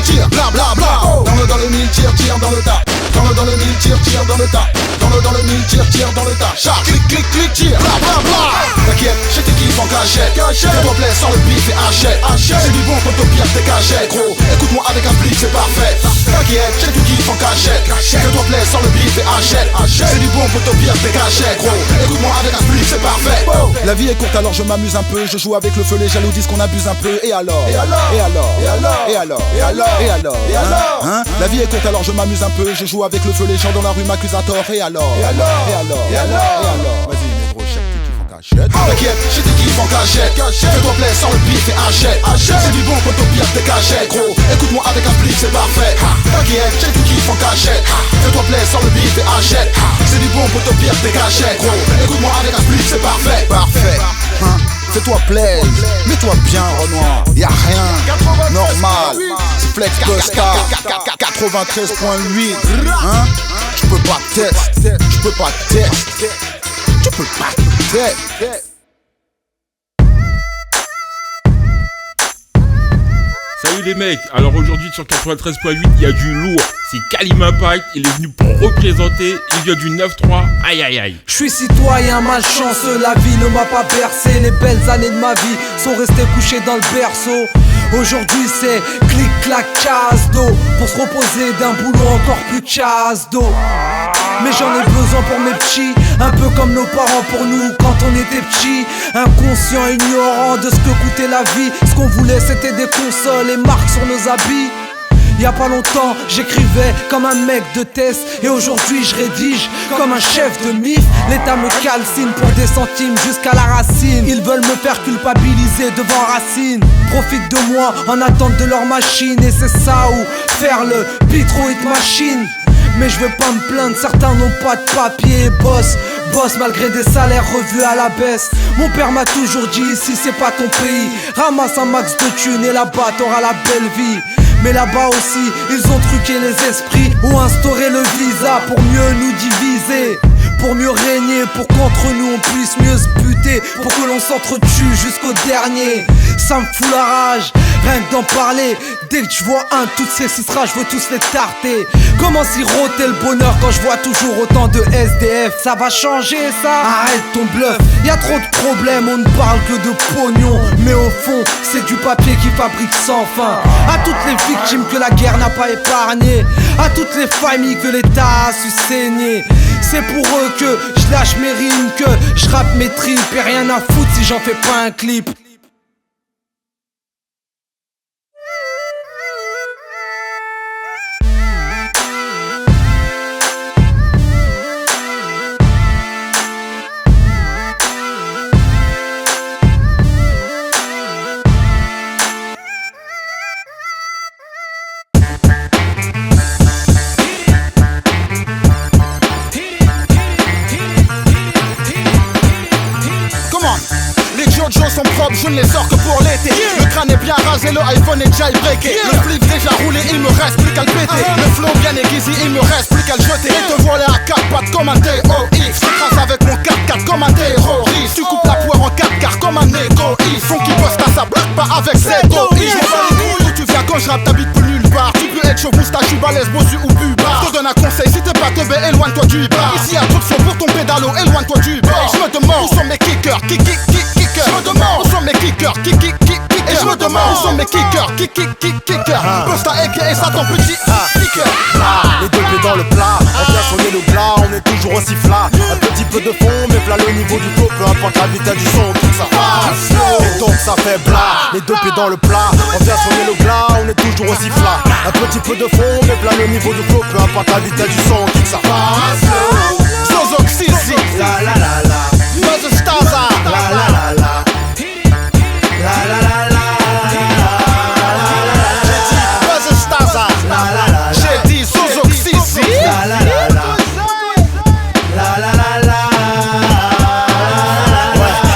tire, bla bla bla. Dans le mille, tire dans le tas. Dans le mille, tire dans le tas. Dans le mille, tire dans le tas. Char, clic, tire, bla bla bla. T'inquiète, je te kiffe en cachette. Fais-toi plaisir sans le bif et achète. C'est du bon quand au pire t'es cachette. Gros, écoute-moi avec un flic, c'est parfait. T'inquiète, je te kiffe en cachette. Fais-toi plaisir sans le bif et achète. C'est du bon quand au pire t'es cachette. Gros, écoute-moi avec un flic, c'est parfait. La vie est courte alors je m'amuse un peu. Je joue avec le feu, les jaloux disent qu'on abuse un peu. Et alors hein? La vie est courte alors je m'amuse un peu. Je joue avec le feu, les gens dans la rue m'accusent à tort. Et alors vas-y négro, check tu kiffes en cachette. T'inquiète, je te kiffe en cachette. Fais-toi plaisir sans le bif et achète. C'est du bon quand au pire t'es cachette. Gros, écoute-moi avec un flic, c'est parfait. T'inquiète, je te kiffe en cachette. Fais-toi plaisir sans le bif et achète. C'est du bon quand au pire t'es cachette. Gros, écoute-moi avec un flic, c'est parfait. Fais-toi plaisir, mets-toi bien Renoir, y'a rien, normal, c'est Flex Busta, 93.8, hein? Tu peux pas tester, tu peux pas tester. Salut les mecs. Alors aujourd'hui sur 93.8 il y a du lourd. C'est Kalim Impact, il est venu pour représenter. Il vient du 9-3, aïe aïe aïe. Je suis citoyen malchanceux, la vie ne m'a pas bercé. Les belles années de ma vie sont restées couchées dans le berceau. Aujourd'hui c'est clic-clac, chasse d'eau pour se reposer d'un boulot encore plus chasse d'eau. Mais j'en ai besoin pour mes petits, un peu comme nos parents pour nous quand on était petits. Inconscients, ignorants de ce que coûtait la vie. Ce qu'on voulait c'était des consoles et marques sur nos habits. Y'a pas longtemps, j'écrivais comme un mec de test. Et aujourd'hui je rédige comme un chef de MIF. L'État me calcine pour des centimes jusqu'à la racine. Ils veulent me faire culpabiliser devant Racine. Profitent de moi en attente de leur machine. Et c'est ça ou faire le Pitro Hit Machine. Mais je vais pas me plaindre, certains n'ont pas de papier. Boss malgré des salaires revus à la baisse. Mon père m'a toujours dit, ici c'est pas ton pays. Ramasse un max de thunes et là-bas t'auras la belle vie. Mais là-bas aussi, ils ont truqué les esprits ou instauré le visa pour mieux nous diviser. Pour mieux régner, pour qu'entre nous on puisse mieux se buter. Pour que l'on s'entretue jusqu'au dernier. Ça me fout la rage, rien que d'en parler. Dès que je vois un de toutes ces cisras, je veux tous les tarter. Comment siroter le bonheur quand je vois toujours autant de SDF? Ça va changer ça? Arrête ton bluff, y'a trop de problèmes, on ne parle que de pognon. Mais au fond, c'est du papier qui fabrique sans fin. À toutes les victimes que la guerre n'a pas épargnées, à toutes les familles que l'État a su saigner. C'est pour eux que je lâche mes rimes, que je rappe mes tripes. Et rien à foutre si j'en fais pas un clip. Sont propres, je ne les sors que pour l'été. Le crâne est bien rasé, le iPhone est jailbreaké. Le flip déjà roulé, il me reste plus qu'à le péter. Le flow bien aiguisé, il me reste plus qu'à le jeter. Et te voler à 4 pattes comme un TOX. J'écrase avec mon 4x4 comme un terroriste. Tu coupes la poire en 4 quarts comme un égoïste. Son qui poste à sa bloque, pas avec ses doigts. Je m'en bats les couilles où tu viens quand je rappe, t'habites plus nulle part. Tu peux être chauve, moustache, balèze, bossu ou bubard. Je te donne un conseil, si t'es pas teubé, éloigne-toi du bar. Ici y'a trop de son pour ton pédalo, éloigne-toi du bar. Je me demande où sont mes kickers, je me demande où sont mes kickers, et je me demande où sont mes kickers, Busta aka Satan petit kicker. Les deux pieds dans le plat, on vient sonner le glas, on est toujours aussi flat. Un petit peu de fond, mais plat le niveau du taux, peu importe la vitesse du son, tout ça passe. Et donc ça fait bla, les deux pieds dans le plat, on vient sonner le glas, on est toujours aussi flat. Un petit peu de fond, mais plat le niveau du flow, peu importe la vitesse du son, tout ça passe. Zozo Xisi, la la la la, Buzz Staza, la la la la. J'ai dit Zozo Xisi.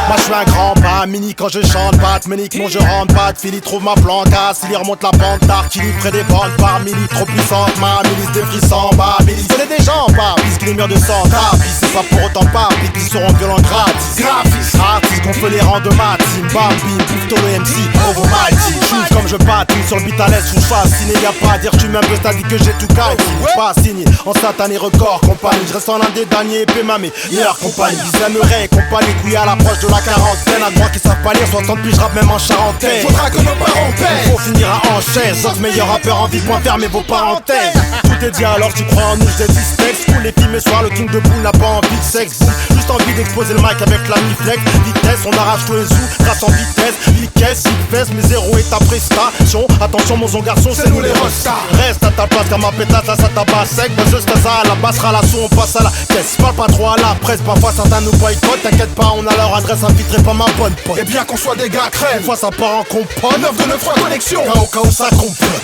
Moi je suis un grand pas, mini quand je chante, pas de ménique, non je rentre pas de Philly trouve ma plancasse, il y remonte la pente d'arc, il y près des bandes par milli, trop puissante, ma milice des frissons, bas, milice, connaît des gens, pas, puisque les murs de sang, tapis, c'est pas pour autant pas, puis qu'ils seront violents gratis, graphis, artistes, qu'on peut les rendre mat, team, bam, bim, plutôt le MC, over my team, j'ouvre comme je patine, sur le beat à l'aise, je suis fasciné, y'a pas à dire, je suis même peu stade que j'ai tout caille, pas signé, en satané record, compagnie, je reste en l'un des derniers, épée ma meilleure compagnie, ils aimeraient, compagnie, couille à l'approche de la quarantaine, à droit qui savent pas lire, 60 piges rap même en charentaise. Faudra que nos parents pèsent. Faut finir en chaise, autres meilleurs rappeurs en vie, point fermez vos parenthèses. Tout est dit alors tu crois en nous, j'ai dit specs. Cool les filles, mais soir le king de boule n'a pas envie de sexe. Boum, juste envie d'exposer le mic avec la mi-flex. Vitesse, on arrache tous les sous, grâce en vitesse. Liquesse, fesse, mais zéro est ta prestation. Attention mon son garçon, c'est nous les rostas. Reste à ta place car ma pétate là ça tabasse sec. Moi je ça à la basse, à l'assaut, on passe à la caisse. Parle pas trop à la presse, parfois certains nous boycottent. T'inquiète pas, on a leur adresse infiltrée par ma bonne pote. Et bien qu'on soit des gars crème, une fois ça part en compote. 9 de 9 connexion. Au cas où ça complote.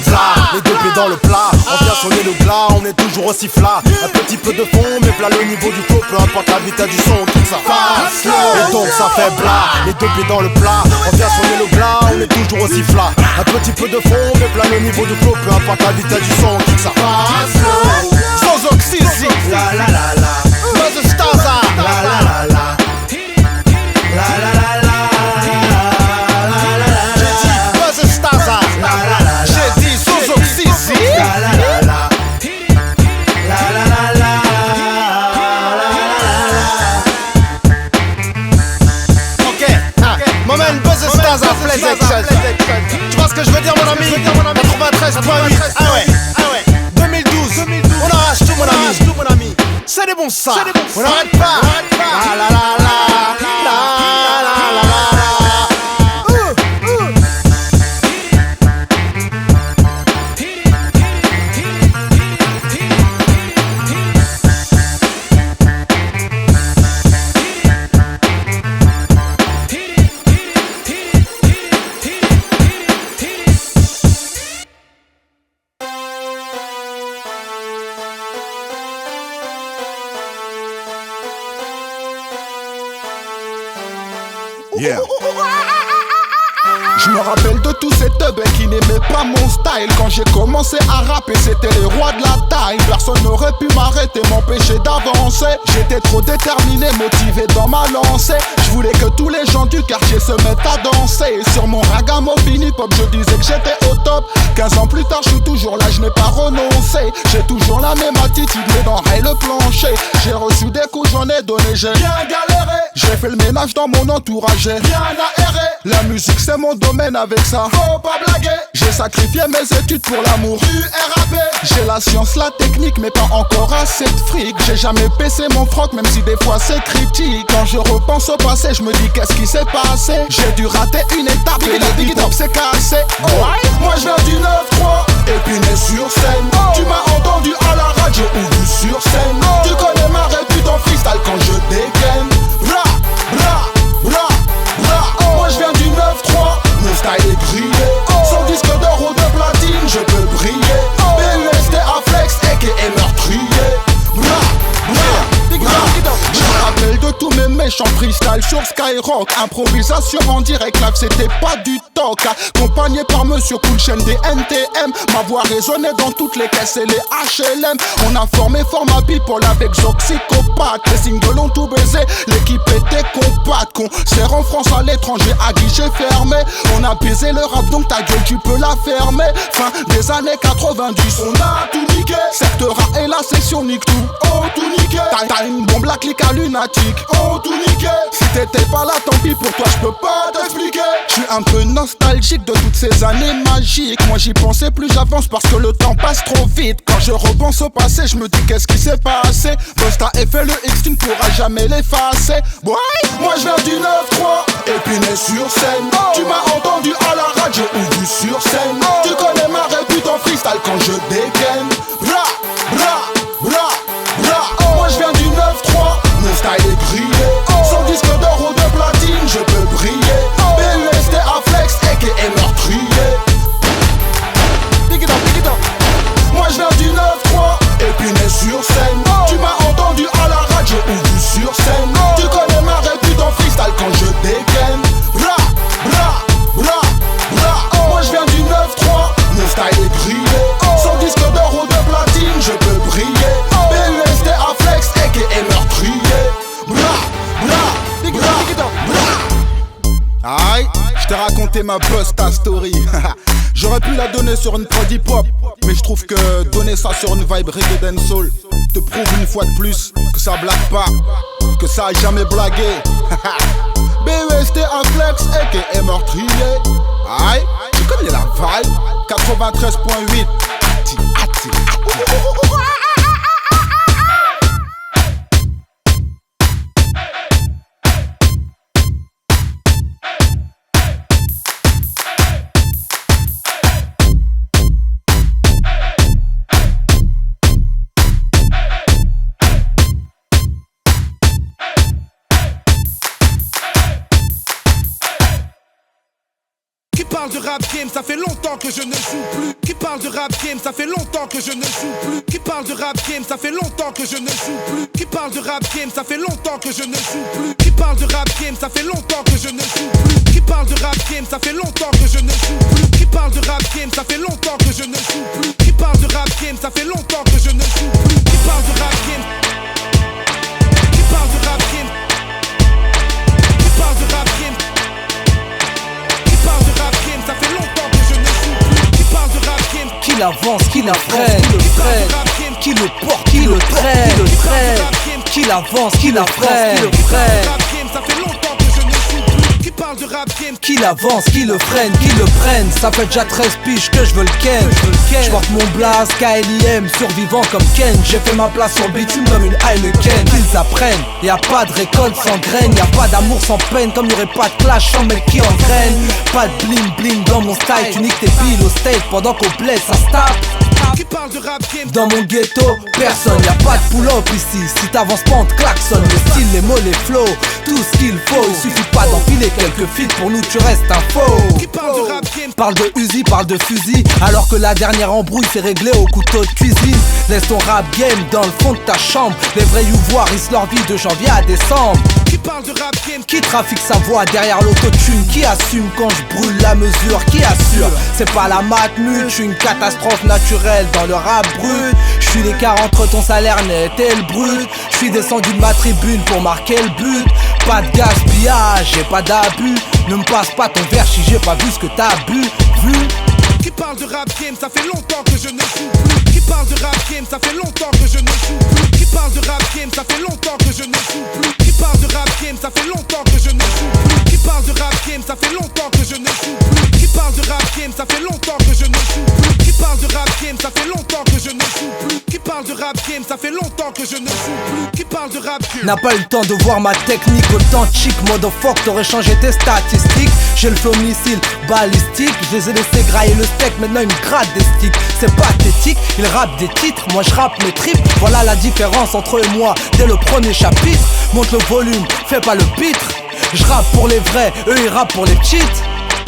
Les deux pieds dans le plat, on vient sonner le glas, on est toujours aussi flat. Un petit peu de fond, mais plat le niveau du flow, peu importe la vitesse du son, tout ça passe. Et donc ça fait bla, les deux pieds dans le plat, on vient sonner le glas, on est toujours aussi flat. Un petit peu de fond, mais plat le niveau du flow, peu importe la vitesse du son, tout ça passe. Zozo Xisi, la la la la, Buzz Staza, la la la la, la la la la. Buzz Staza, Tu vois ce que je veux dire, mon ami? 93.8. Ah ouais. 2012. On arrache tout, mon ami. C'est des bons ça. On n'arrête pas. La la la la la la la. Yeah. Je me rappelle de tous ces teubs qui n'aimaient pas mon style. Quand j'ai commencé à rapper, c'était les rois de la taille. Personne n'aurait pu m'arrêter, m'empêcher d'avancer. J'étais trop déterminé, motivé dans ma lancée. Je voulais que tous les gens du quartier se mettent à danser. Sur mon ragamuffin hip-hop, je disais que j'étais au top. 15 ans plus tard, je suis toujours là, je n'ai pas renoncé. J'ai toujours la même attitude, les dents et le plancher. J'ai reçu des coups, j'en ai donné, j'ai bien galéré. J'ai fait le ménage dans mon entourage, j'ai bien aéré. La musique c'est mon domaine, avec ça faut pas blaguer. J'ai sacrifié mes études pour l'amour du RAP. J'ai la science, la technique, mais pas encore assez de fric. J'ai jamais baissé mon froc, même si des fois c'est critique. Quand je repense au passé, je me dis qu'est-ce qui s'est passé. J'ai dû rater une étape et le hip-hop s'est cassé. Moi je viens du 9-3, Épinay sur scène. Tu m'as entendu à la radio ou vu sur scène. Tu connais ma répute en freestyle quand je dégaine. Bra, bra, bra, bra. Moi je viens du 9-3, mon style est grillé. Sans disque d'or ou de platine, je peux briller. BUST à flex, a.k.a. meurtrier. Bra, bra, bra. Je me rappelle de tous mes méchants freestyle sur Skyrock. Improvisation en direct, live c'était pas du talk. Accompagné par Monsieur Coolchain des NTM. Ma voix résonnait dans toutes les caisses et les HLM. On a formé format people avec Zoxycopathe. Les singles ont tout baisé, l'équipe était compacte. Concert en France, à l'étranger, à guichet fermé. On a baisé le rap, donc ta gueule tu peux la fermer. Fin des années 90, on a tout niqué. Secteur A et la section nique tout, oh tout niqué. T'as une bombe, la clique à lunatique, oh tout niqué. Si t'étais pas là, tant pis pour toi, je peux pas t'expliquer. Je suis un peu nostalgique de toutes ces années magiques. Moi j'y pensais plus, j'avance parce que le temps passe trop vite. Quand je repense au passé, je me dis qu'est-ce qui s'est passé. Busta et fait le X, tu ne pourras jamais l'effacer. Boy, moi je viens du 9-3, Épinay sur scène. Tu m'as entendu à la radio ou vu sur scène. Tu connais ma répute en freestyle quand je dégaine. Bra, bra, bra, bra. Moi je viens du 9-3, mon style est grillé. Sans disque d'or ou de platine, je peux briller. BUST à flex, a.k.a. meurtrier. Moi je viens du 9-3, Épinay sur scène. Tu m'as entendu à la radio ou vu sur scène. Tu connais ma répute en freestyle quand je dégaine. Bra, bra, bra, bra. Moi je viens du 9-3, mon style est grillé. Sans disque d'or ou de platine, je peux briller. BUST à flex, a.k.a. meurtrier. Bra, bra, bra, bra. Aïe, je t'ai raconté ma Busta story. J'aurais pu la donner sur une prod hip-hop, mais je trouve que donner ça sur une vibe reggae dancehall te prouve une fois de plus que ça blague pas, que ça a jamais blagué. BUST à flex, a.k.a. meurtrier. Aïe, tu connais la vibe. 93.8. Qui parle de rap game, ça fait longtemps que je ne joue plus. Qui parle de rap game, ça fait longtemps que je ne joue plus. Qui parle de rap game, ça fait longtemps que je ne joue plus. Qui parle de rap game, ça fait longtemps que je ne joue plus. Qui parle de rap game, ça fait longtemps que je ne joue plus. Qui parle de rap game, ça fait longtemps que je ne joue plus. Qui parle de rap game, ça fait longtemps que je ne joue plus. Qui parle de rap game, ça fait longtemps que je ne joue plus. Qui parle de rap game. Qui parle de rap game. Qui parle de rap game. Qui parle de rap game, ça fait longtemps que je ne joue plus. Qui parle de rap game. Qui l'avance, qui la freine, qui le porte, qui le traîne, qui l'avance, qui la freine, Ça fait longtemps que je ne joue plus. Qui parle de de rap game? Qui l'avance, qui le freine, qui le prenne. Ça fait déjà 13 piges que je veux le ken. J'porte mon blast, KLIM, survivant comme Ken. J'ai fait ma place sur le bitume comme une Heineken. Qu'ils apprennent, y'a pas de récolte sans graines. Y'a pas d'amour sans peine, comme y'aurait pas de clash sans mec qui engraine. Pas de bling bling dans mon style. Tu niques tes billes au state pendant qu'au bled ça se tape. Qui parle de rap game? Dans mon ghetto, personne, y'a pas de pull-up ici. Si t'avances pas on te klaxonne. Le style, les mots, les flows, tout ce qu'il faut. Il suffit pas d'empiler quelques feats, pour nous tu restes un faux. Qui parle de rap game? Parle de Uzi, parle de fusil. Alors que la dernière embrouille s'est réglée au couteau de cuisine. Laisse ton rap game dans le fond de ta chambre. Les vrais youvoirs risquent leur vie de janvier à décembre. Qui parle de rap game? Qui trafique sa voix derrière l'autotune? Qui assume quand je brûle la mesure? Qui assure? C'est pas la matmut, je suis une catastrophe naturelle dans le rap brut. Je suis l'écart entre ton salaire net et le brut. Je suis descendu de ma tribune pour marquer le but. Pas de gaspillage, j'ai pas d'abus. Ne me passe pas ton verre si j'ai pas vu ce que t'as bu. Qui parle de rap game? Ça fait longtemps que je ne joue plus. Qui parle de rap game? Ça fait longtemps que je ne joue plus. Qui parle de rap game? Ça fait longtemps que je ne joue plus. Qui parle de rap game? Ça fait longtemps que je ne joue plus. Qui parle de rap game? Ça fait longtemps que je ne joue plus. Qui parle de rap game? Ça fait longtemps que je ne joue plus. Qui parle de rap game? Ça fait longtemps que je ne joue plus. Qui parle de rap game? Ça fait longtemps que je ne joue plus. Qui parle de rap game? N'a pas eu le temps de voir ma technique authentique. Motherfuck, t'aurais changé tes statistiques. J'ai le flow missile balistique. Je les ai laissés grailler le steak, maintenant ils me grattent des sticks. C'est pathétique, ils rappent des titres, moi je rappe mes tripes. Voilà la différence entre eux et moi dès le premier chapitre. Monte le volume, fais pas le pitre. Je rappe pour les vrais, eux ils rappent pour les cheats.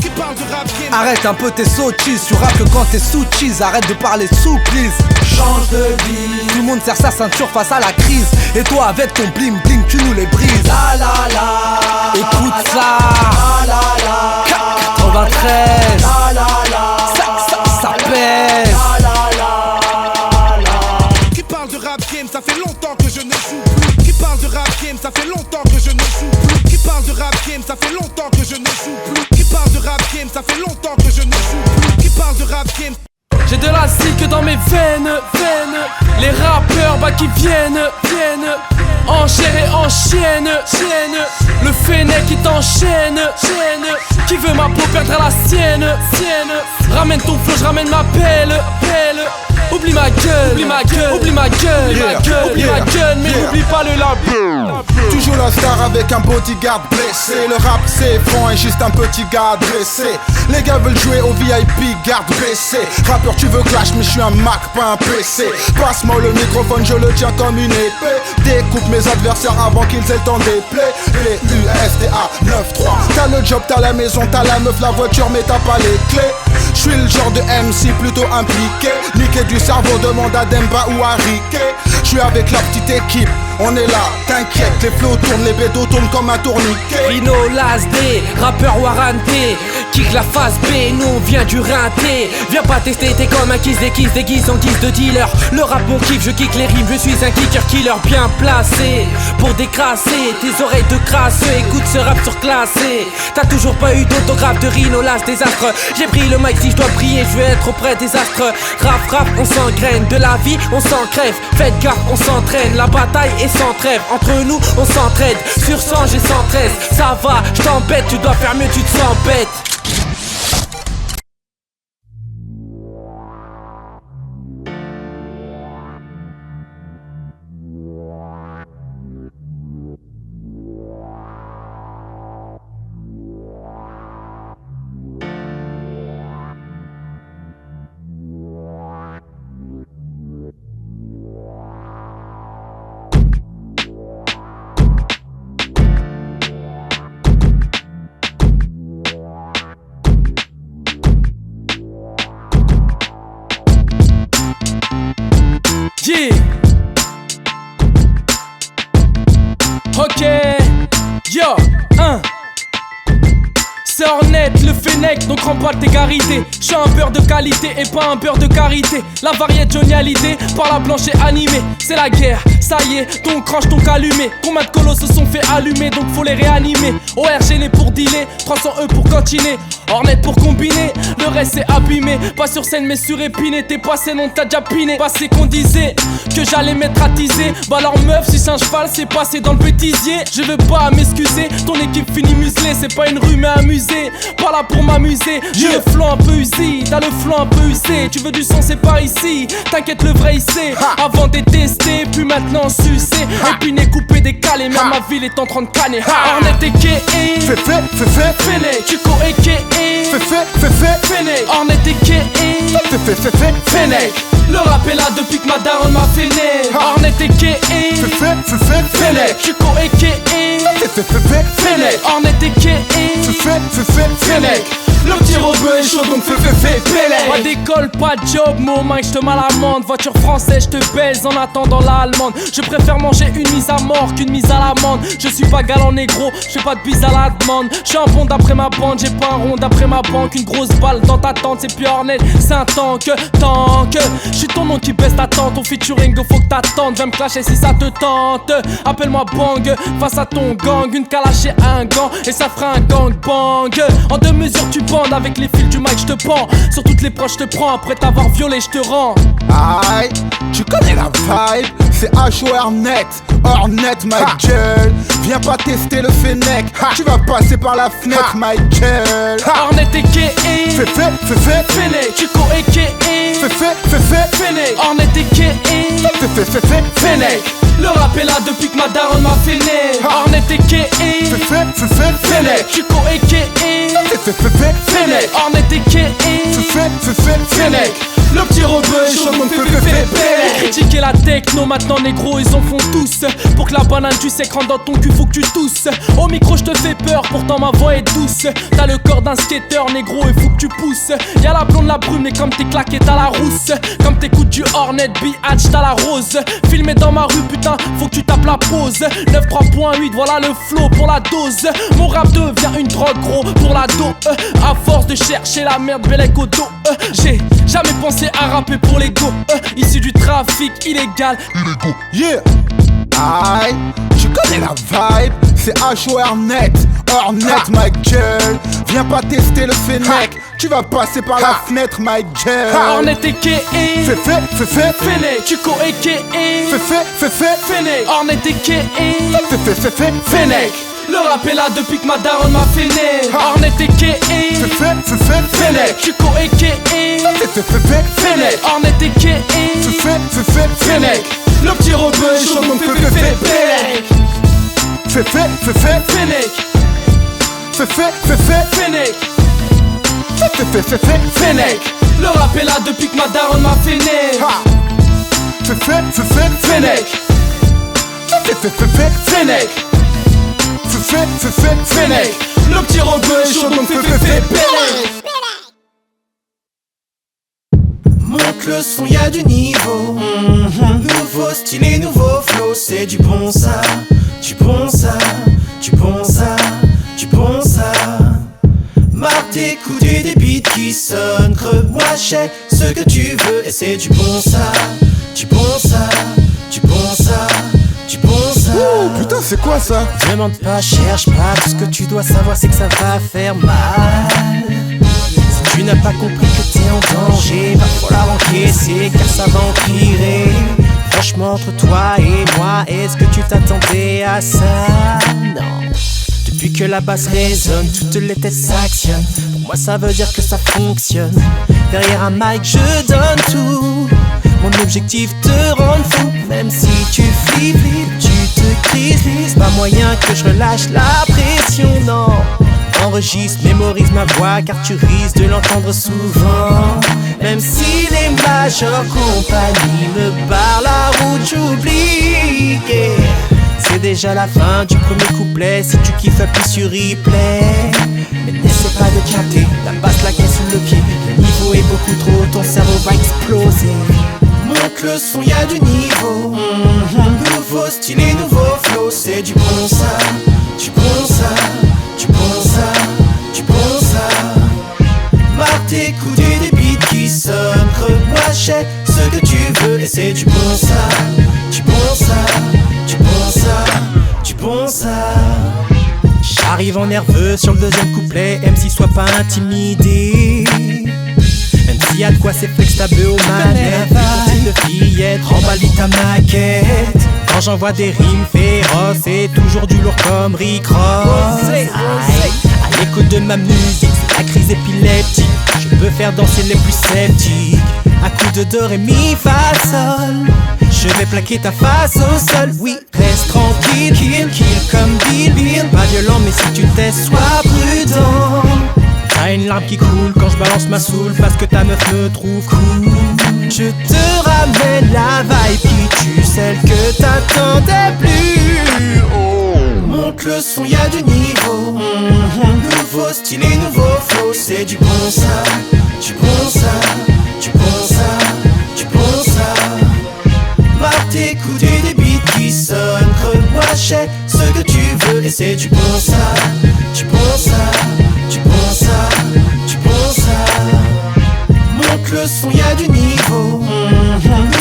Qui parle de rap game? Arrête un peu tes sottises, tu rappes que quand t'es sous cheese. Arrête de parler sous please. Change de vie. Tout le monde serre sa ceinture face à la crise. Et toi avec ton bling bling tu nous les brises. La la la. Écoute ça. La la la. 93. La la la. Ça pèse. La la la. Qui parle de rap game? Ça fait longtemps que je ne joue plus. Qui parle de rap game? Ça fait longtemps que je ne joue plus. Qui parle de rap game? Ça fait longtemps que je ne joue plus. Qui parle de rap game? Ça fait longtemps que je ne joue plus. Qui parle de rap game? J'ai de la zik dans mes veines. Les rappeurs bah qui viennent en chair et en chienne. Le fennec qui t'enchaîne. Qui veut ma peau perdre la sienne. Ramène ton flow, je ramène ma pelle. Oublie ma gueule, oublie ma gueule, oublie ma gueule, oublie ma gueule, mais n'oublie pas le label. Toujours la star avec un bodyguard blessé. Le rap c'est franc et juste un petit gars dressé. Les gars veulent jouer au VIP, garde baissé. Rappeur tu veux clash mais je suis un Mac pas un PC. Passe-moi le microphone, je le tiens comme une épée. Découpe mes adversaires avant qu'ils aient le temps des plaies. PUSTA 9-3. T'as le job, t'as la maison, t'as la meuf, la voiture mais t'as pas les clés. Je suis le genre de MC plutôt impliqué. Niquer du cerveau, demande à Demba ou à Riquet. Je suis avec la petite équipe, on est là, t'inquiète. Les flots tournent, les bédos tournent comme un tourniquet. Rino Last Day, rappeur warranté. Kick la face B, nous on vient du rinté. Viens pas tester, t'es comme un kiss déguise en guise de dealer. Le rap mon kiff, je kick les rimes, je suis un kicker killer bien placé. Pour décrasser tes oreilles de crasseux, écoute ce rap surclassé. T'as toujours pas eu d'autographe de Rino Last désastre. J'ai pris le mic, si je dois briller, je vais être auprès des astres. Rap, on s'engraine, de la vie on s'en crève. Faites gaffe, on s'entraîne, la bataille est sans trêve. Entre nous on s'entraide, sur 100 j'ai 113. Ça va, je t'embête, tu dois faire mieux, tu te sens bête. Yeah. Ok. Yo. C'est Hornet, le Fennec, donc rends pas tes carités. J'suis un beurre de qualité et pas un beurre de carité. La variété Johnny Hallyday, par la planche et animée. C'est la guerre, Ça y est, ton cranche, ton allumé. Combien de colos se sont fait allumer, donc faut les réanimer. ORG né pour dealer, 300 E pour cantiner, Hornet pour combiner, le reste c'est abîmé. Pas sur scène mais surépiné, t'es passé non t'as déjà piné. Passé qu'on disait que j'allais m'être attisé. Bah alors meuf, si c'est un cheval c'est passé dans le bêtisier. Je veux pas m'excuser, ton équipe finit muselée. C'est pas une rue mais un musée, pas là pour m'amuser. J'ai le flanc un peu usé, t'as le flanc un peu usé. Tu veux du son c'est pas ici, t'inquiète le vrai ici. Avant détester, puis maintenant sucer. Épiné, coupé, décalé, même ma ville est en train de canner. Hornet et K.E. Fene, Chico et K.E. Fene, Hornet et K.E. Fene. Le rap est là depuis que ma daronne m'a fait né. Hornet et K.E. Fene, Chico et K.E. Fene, Hornet et K.E. Fene. Le petit rebeu est chaud donc fais pélé. Pas d'école, pas de job, mon main je te mets à l'amende. Voiture française, je te baise en attendant l'allemande. Je préfère manger une mise à mort qu'une mise à l'amende. Je suis pas galant négro, je fais pas de bise à la demande. Je suis un bon d'après ma bande, j'ai pas un rond d'après ma banque. Une grosse balle dans ta tente, c'est plus Hornet, c'est un tank. Je suis ton nom qui baisse ta tente. Ton featuring, faut que t'attendes. Viens me clasher si ça te tente. Appelle-moi Bang, face à ton gang. Une calache et un gant, et ça fera un gangbang. En deux mesures tu bandes, avec les fils du mic je te pends. Sur toutes les proches je te prends, après t'avoir violé je te rends. Aïe, tu connais la vibe, c'est H.O. Hornet, Michael. Viens pas tester le Fennec, tu vas passer par la fenêtre, Michael. Hornet et K.E. Fene, Chico et K.E. Fene, Hornet et K.E. Fene. Le rap est là depuis que ma daronne m'a fait né. Hornet et K.E. Fene, Chico et K.E. Fene, Hornet et K.E. Fene. Le petit rebeu est chaud donc fais critiquer la techno maintenant négro ils en font tous. Pour que la banane du sec rentre dans ton cul faut que tu tousses. Au micro je te fais peur pourtant ma voix est douce. T'as le corps d'un skater négro et faut que tu pousses. Y'a la blonde la brune mais comme t'es claqué t'as la rousse. Comme t'écoutes du Hornet B.H t'as la rose. Filmé dans ma rue putain faut que tu tapes la pause. 9.3.8 voilà le flow pour la dose. Mon rap devient une drogue gros pour la dos. À force de chercher la merde bellec au dos. J'ai jamais pensé à rapper pour l'ego. Issu du trafic illégal. Yeah. Aïe, tu connais la vibe, c'est H.O. Hornet, Michael. Viens pas tester le Fennec, tu vas passer par la fenêtre, Michael. Hornet et K.E. Fene, Chico et K.E. Fene, Hornet et K.E. Fene. Le rap est là depuis que ma daronne m'a fait né. Hornet et K.E. Fene, Chico et K.E. Fene, Hornet et K.E. Fene. Le petit rebeu est chaud donc fais pélé. Fene. Le rap est là depuis que ma daronne m'a fait né. Fene, le petit rebeu est chaud donc fais pélé. Monte le son, y'a du niveau. Nouveau style et nouveau flow, c'est du bon ça, du bon ça, du bon ça, du bon ça. Marre d'écouter des beats qui sonnent creux. Moi j'ai ce que tu veux et c'est du bon ça, du bon ça, du bon ça, du bon ça. Ouh, putain c'est quoi ça? Demande pas, cherche pas, tout ce que tu dois savoir c'est que ça va faire mal. Si tu n'as pas compris que t'es en danger, va falloir encaisser car ça va empirer. Franchement entre toi et moi, est-ce que tu t'attendais à ça? Non. Depuis que la basse résonne, toutes les têtes s'actionnent. Pour moi ça veut dire que ça fonctionne. Derrière un mic je donne tout. Mon objectif te rendre fou. Même si tu flippes, tu te crises. Pas moyen que je relâche la pression, non. Enregistre, mémorise ma voix car tu risques de l'entendre souvent. Même si les majeures compagnies me barrent la route, j'oublie, yeah. C'est déjà la fin du premier couplet. Si tu kiffes appuie sur replay. Mais n'essaie pas de capter la basse la caisse sous le pied. Le niveau est beaucoup trop, ton cerveau va exploser. Monte le son, y'a du niveau. Nouveau style et nouveau flow, c'est du bon ça, du bon ça, du bon ça, du bon ça. Marre d'écouter des beats qui sonnent creux. Moi j'ai ce que tu veux et c'est du bon ça, du bon ça. Arrivant nerveux sur le deuxième couplet, MC soit pas intimidé. Même s'il y a de quoi c'est flex ta bœuf aux manettes. Plus de fillettes, remballe vite ta maquette. Quand j'envoie des rimes féroces, c'est toujours du lourd comme Rick Ross. À l'écoute de ma musique, c'est la crise épileptique. Je peux faire danser les plus sceptiques. À coups de do, ré, mi, fa, sol. Je vais plaquer ta face au sol. Oui, reste tranquille, kill comme Bill. Pas violent, mais si tu testes, sois prudent. T'as une larme qui coule quand je balance ma soul parce que ta meuf me trouve cool. Je te ramène la vibe qui tue, celle que t'attendais plus. Monte le son, y'a du niveau. Nouveau style et nouveau flow, c'est du bon ça, du bon ça, du bon ça, du bon ça. Marre t'écouter des beats qui sonnent, creuse-moi, j'sais ce que tu veux et c'est du bon ça, du bon ça, du bon ça, du bon ça. Monte le son, y'a du niveau.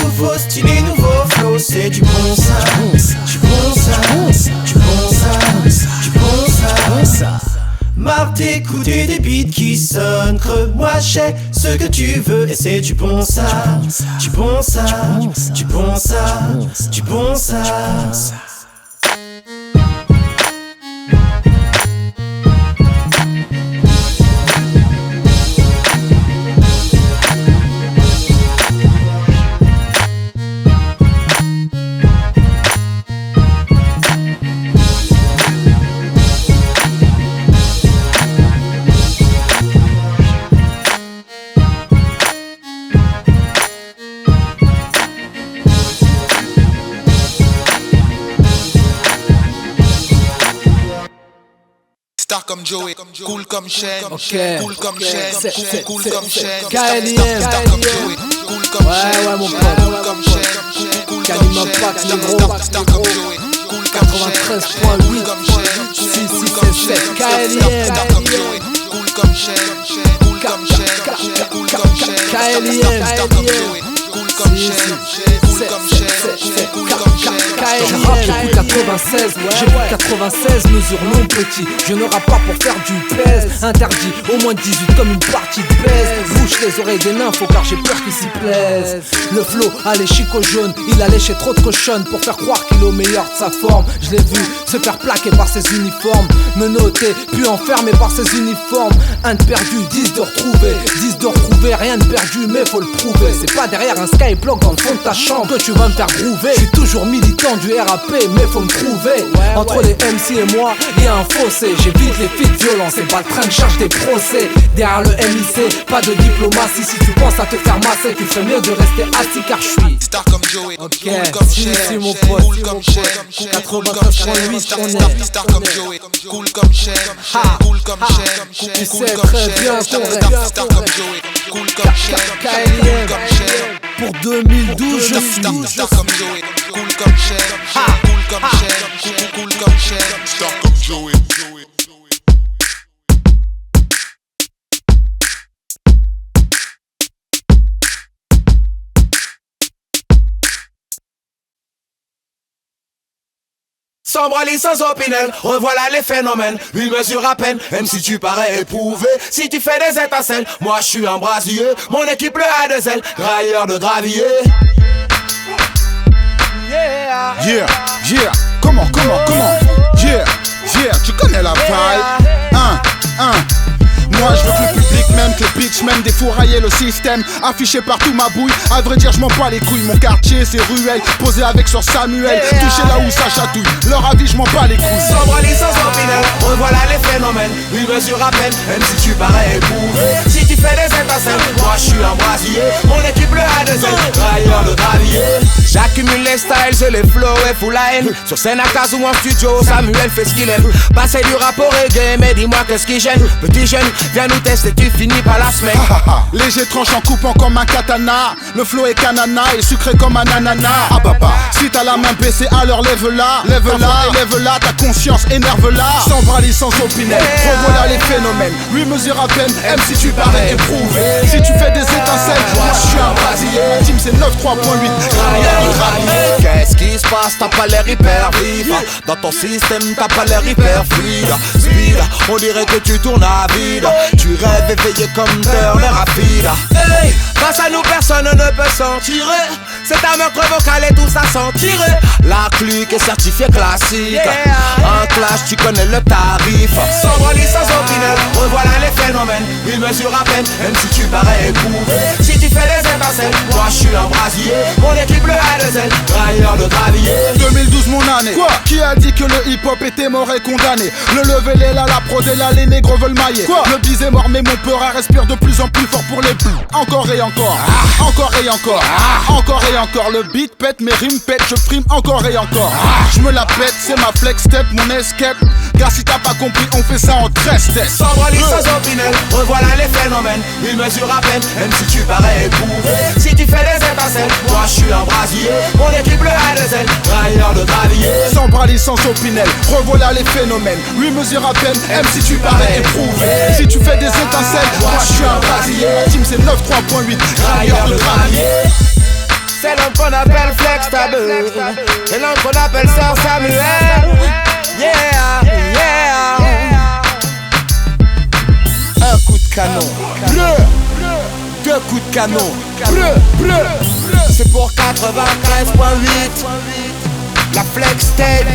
Nouveau style et nouveau flow, c'est du bon ça, du bon ça, du bon ça, du bon ça. Marre d'écouter des beats qui sonnent, creux-moi, j'sais ce que tu veux et c'est du bon ça, du bon ça, du bon ça, du bon ça. Star comme Joey, cool comme Shane, cool comme Shane, cool comme Shane. KLIM, Star comme Joey, cool comme Shane, ouais mon pote, cool comme Shane, cool comme Shane. Star comme Joey, cool comme Shane, 93.8, 6677, KLIM, Star comme Joey, cool comme Shane, cool comme Shane, cool comme Shane. KLIM, Star comme Joey, cool comme Shane, cool comme Shane, cool comme Shane. Je rappe, j'écoute 96, j'écoute 96, mesure long petit. Je ne rappe pas pour faire du pèse. Interdit, au moins 18 comme une partie de pèse. Bouche les oreilles des nymphos car j'ai peur qu'ils s'y plaisent. Le flow allait chico jaune, il allait chez trop de cochonnes pour faire croire qu'il est au meilleur de sa forme. Je l'ai vu se faire plaquer par ses uniformes, me noter, puis enfermé par ses uniformes. Un de perdu, 10 de retrouvé, 10 de retrouvé, rien de perdu mais faut le prouver. C'est pas derrière un skyblock dans le fond de ta chambre que tu vas me faire groover. Je suis toujours militant du RAP mais faut me trouver. Entre les MC et moi y'a un fossé. J'évite les feats violents, c'est pas le train de charge des procès. Derrière le MIC, pas de diplomatie. Si tu penses à te faire masser, tu ferais mieux de rester assis car je suis Star comme Joey, ok, cool comme si Shane, mon pote, cool comme Shane, 89.8 on est. Star comme Joey, cool comme Shane, cool comme Shane, Tu cool sais comme très Shane. bien qu'on reste Star comme Joey, cool comme Shane, KLIM. cool comme Shane. Pour 2012 je suis Star comme Joey, cool comme Shane, cool comme Shane, cool comme Shane. Star comme Joey. Sans brailler, sans opinel, revoilà les phénomènes. Une mesure à peine, même si tu parais éprouvé. Si tu fais des étincelles, moi je suis un brasier. Mon équipe le a des ailes, grailleur de gravier. Yeah, yeah, comment, yeah, tu connais la vibe, moi je veux que le public m'aime, que les bitches m'aiment, défourailler le système, affiché partout ma bouille, à vrai dire je m'en bats les couilles, mon quartier c'est ruelle, posé avec sur Samuel, touché là où ça chatouille, leur avis je m'en bats les couilles. Sans brailler, sans opinel, revoilà les phénomènes. Une mesure à peine, même si tu parais éprouvé. Si tu fais des étincelles, moi je suis un brasier. Mon équipe le a des ailes, grailleur de gravier. J'accumule les styles, je les flow et full la haine. Sur scène à casa ou en studio, Samuel fait ce qu'il aime. Passer du rap au reggae, mais dis-moi qu'est-ce qui gêne. Petit jeune, viens nous tester, tu finis par la semaine. Léger tranche en coupant comme un katana. Le flow est canana et sucré comme un ananas. Ah papa, si t'as la main baissée alors lève-la. Lève-la, ta conscience énerve-la. Sans brailler, sans opinel, revoilà les phénomènes. 8 mesures à peine, même si tu parais éprouvé. Si tu fais des étincelles, moi je suis un brasier. Ma team c'est 93.8. Qu'est-ce qui se passe? T'as pas l'air hyper vif. Dans ton système, t'as pas l'air hyper fluide. Speed, on dirait que tu tournes à vide. Tu rêves éveillé comme Turner rapide. Hey, face à nous personne ne peut s'en tirer. C'est un meurtre vocal et tout ça s'en tirer. La clique est certifiée classique. Un clash, tu connais le tarif. Sans voile sans opinel, revoilà les phénomènes. Une mesure à peine, même si tu parais éprouvé. Si tu fais des étincelles, moi je suis un brasier. Mon équipe le A2L, railleur de gravier. 2012 mon année. Quoi? Qui a dit que le hip-hop était mort et condamné? Le level est là, la prod est là, les négros veulent mailler. Quoi? Le bise est mort mais mon peur respire de plus en plus fort pour les plus. Encore et encore, encore et encore, encore et encore. Le beat pète, mes rimes pètent, je frime encore et encore. Je me la pète, c'est ma flex step, mon escape. Car si t'as pas compris, on fait ça en 13 tests. Sans voile sans opinel, revoilà les phénomènes. Une mesure à peine, même si tu parais éprouvé. Si tu fais des étincelles, moi je suis un brasier. Mon équipe le A2L, railleur de gravier. Sans bralier, sans opinel, revoilà les phénomènes. 8 mesures à peine, même si tu parais éprouvé. Si tu fais des étincelles, moi je suis un brasier. Ma team c'est 93.8, railleur de gravier. C'est l'homme qu'on appelle Flex Tabou. C'est l'homme qu'on appelle Sir Samuel. Yeah, yeah. Un coup de canon, bleu. Deux coups de canon, bleu. C'est pour 93.8. La Flex Tape.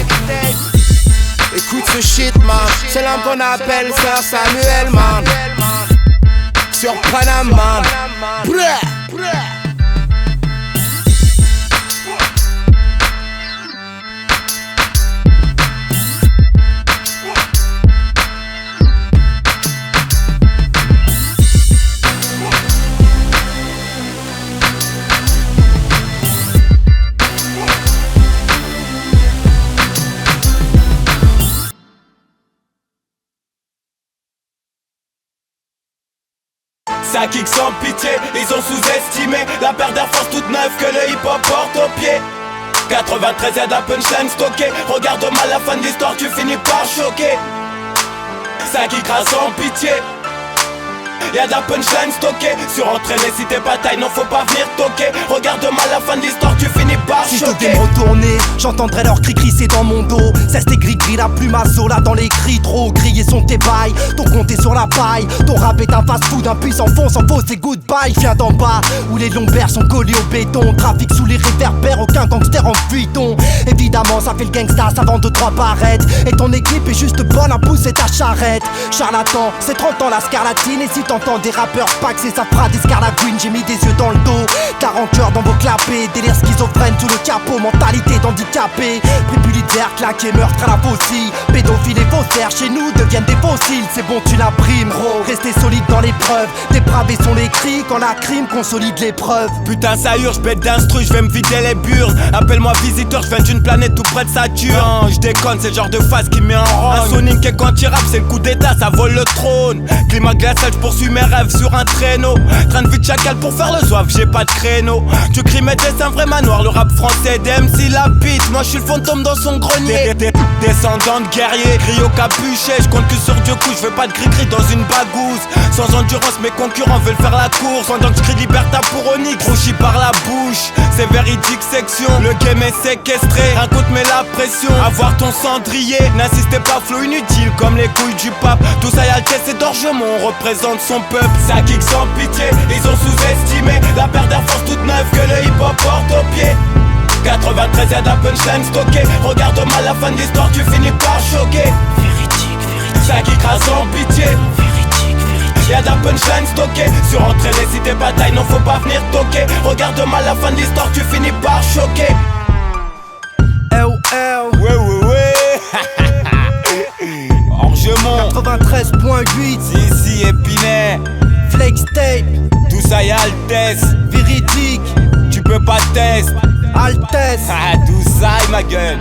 Écoute ce shit man. C'est l'homme qu'on appelle Sir Samuel man. Sur Panama man. Bleu. Ça kick sans pitié, ils ont sous-estimé la paire d'air force toute neuve que le hip-hop porte au pied. 93 y'a de la punchline stockée. Regarde mal la fin de l'histoire, tu finis par choquer. Ça kickera sans pitié. Y'a de la punchline stockée. Surentraîné si t'es pas taille, non faut pas venir toquer. Regarde mal la fin de l'histoire, tu finis par si choquer. Si je devais me retourner, j'entendrais leur cri crisser dans mon dos. Cesse tes gris-gris, la plume à Zola dans les cris. Trop grillés sont tes bails, ton compte est sur la paille. Ton rap est un fast-food, un puissant fond sans faux, c'est goodbye. Viens d'en bas, où les lombaires sont collés au béton. Trafic sous les réverbères, aucun gangster en fuiton. Évidemment ça fait le gangsta, ça vend 2-3 barrettes. Et ton équipe est juste bonne à pousser ta charrette. Charlatan, c'est 30 ans la scarlatine. Et si t'entends des rappeurs pax et ça fera des Scarlet Queen, j'ai mis des yeux dans le dos. 40 cœurs dans vos clapets, délire schizophrène sous le capot, mentalité d'handicapé. Prépulitaire, claqué, meurtre à la faucille. Pédophile et faussaires chez nous deviennent des fossiles. C'est bon tu l'imprimes, gros, restez solide dans l'épreuve. Dépravés sont les cris quand la crime consolide l'épreuve. Putain ça urge, bête d'instru, je vais me vider les burnes. Appelle-moi visiteur, je viens d'une planète tout près de Saturne. Je déconne, c'est le genre de phase qui met en rang. Un Sonic et quand il rappe, c'est le coup d'état, ça vole le trône. Climat glacial, je poursuis mes rêves sur un traîneau. Train de vie de chacal pour faire le soif, j'ai pas de créneau. Tu cries mes dessins, vrai manoir, le rap français d'MC la bite. Moi je suis le fantôme dans son grenier. Descendant de guerrier, gris au capuchet. Je compte que sur Dieu coup, je veux pas de gris-gris dans une bagouze. Sans endurance, mes concurrents veulent faire la course. Pendant que je crie liberta pour Onyx, rouchi par la bouche. C'est véridique section, le game est séquestré. Un coup te met la pression, avoir ton cendrier. N'insistez pas, flow inutile comme les couilles du pape. Tout ça y a le test et d'orgement, on représente son peuple. Ça kick sans pitié, ils ont sous-estimé la paire d'air force toute neuve que le hip-hop porte au pied. 93 y'a de la punchline stockée. Regarde mal la fin de l'histoire, tu finis par choquer. Véridique, ça kickera sans pitié. Y'a de la punchline stockée. Surentraîné si t'es pas taille, non faut pas venir toquer. Regarde mal la fin de l'histoire, tu finis par choquer. Ouais ouais ouais. Orgement 93.8 Zizi Épinay Flex Tape. Tout ça y'a le test. Véridique, tu peux pas test. Altesse. Ah tout ça ma gueule.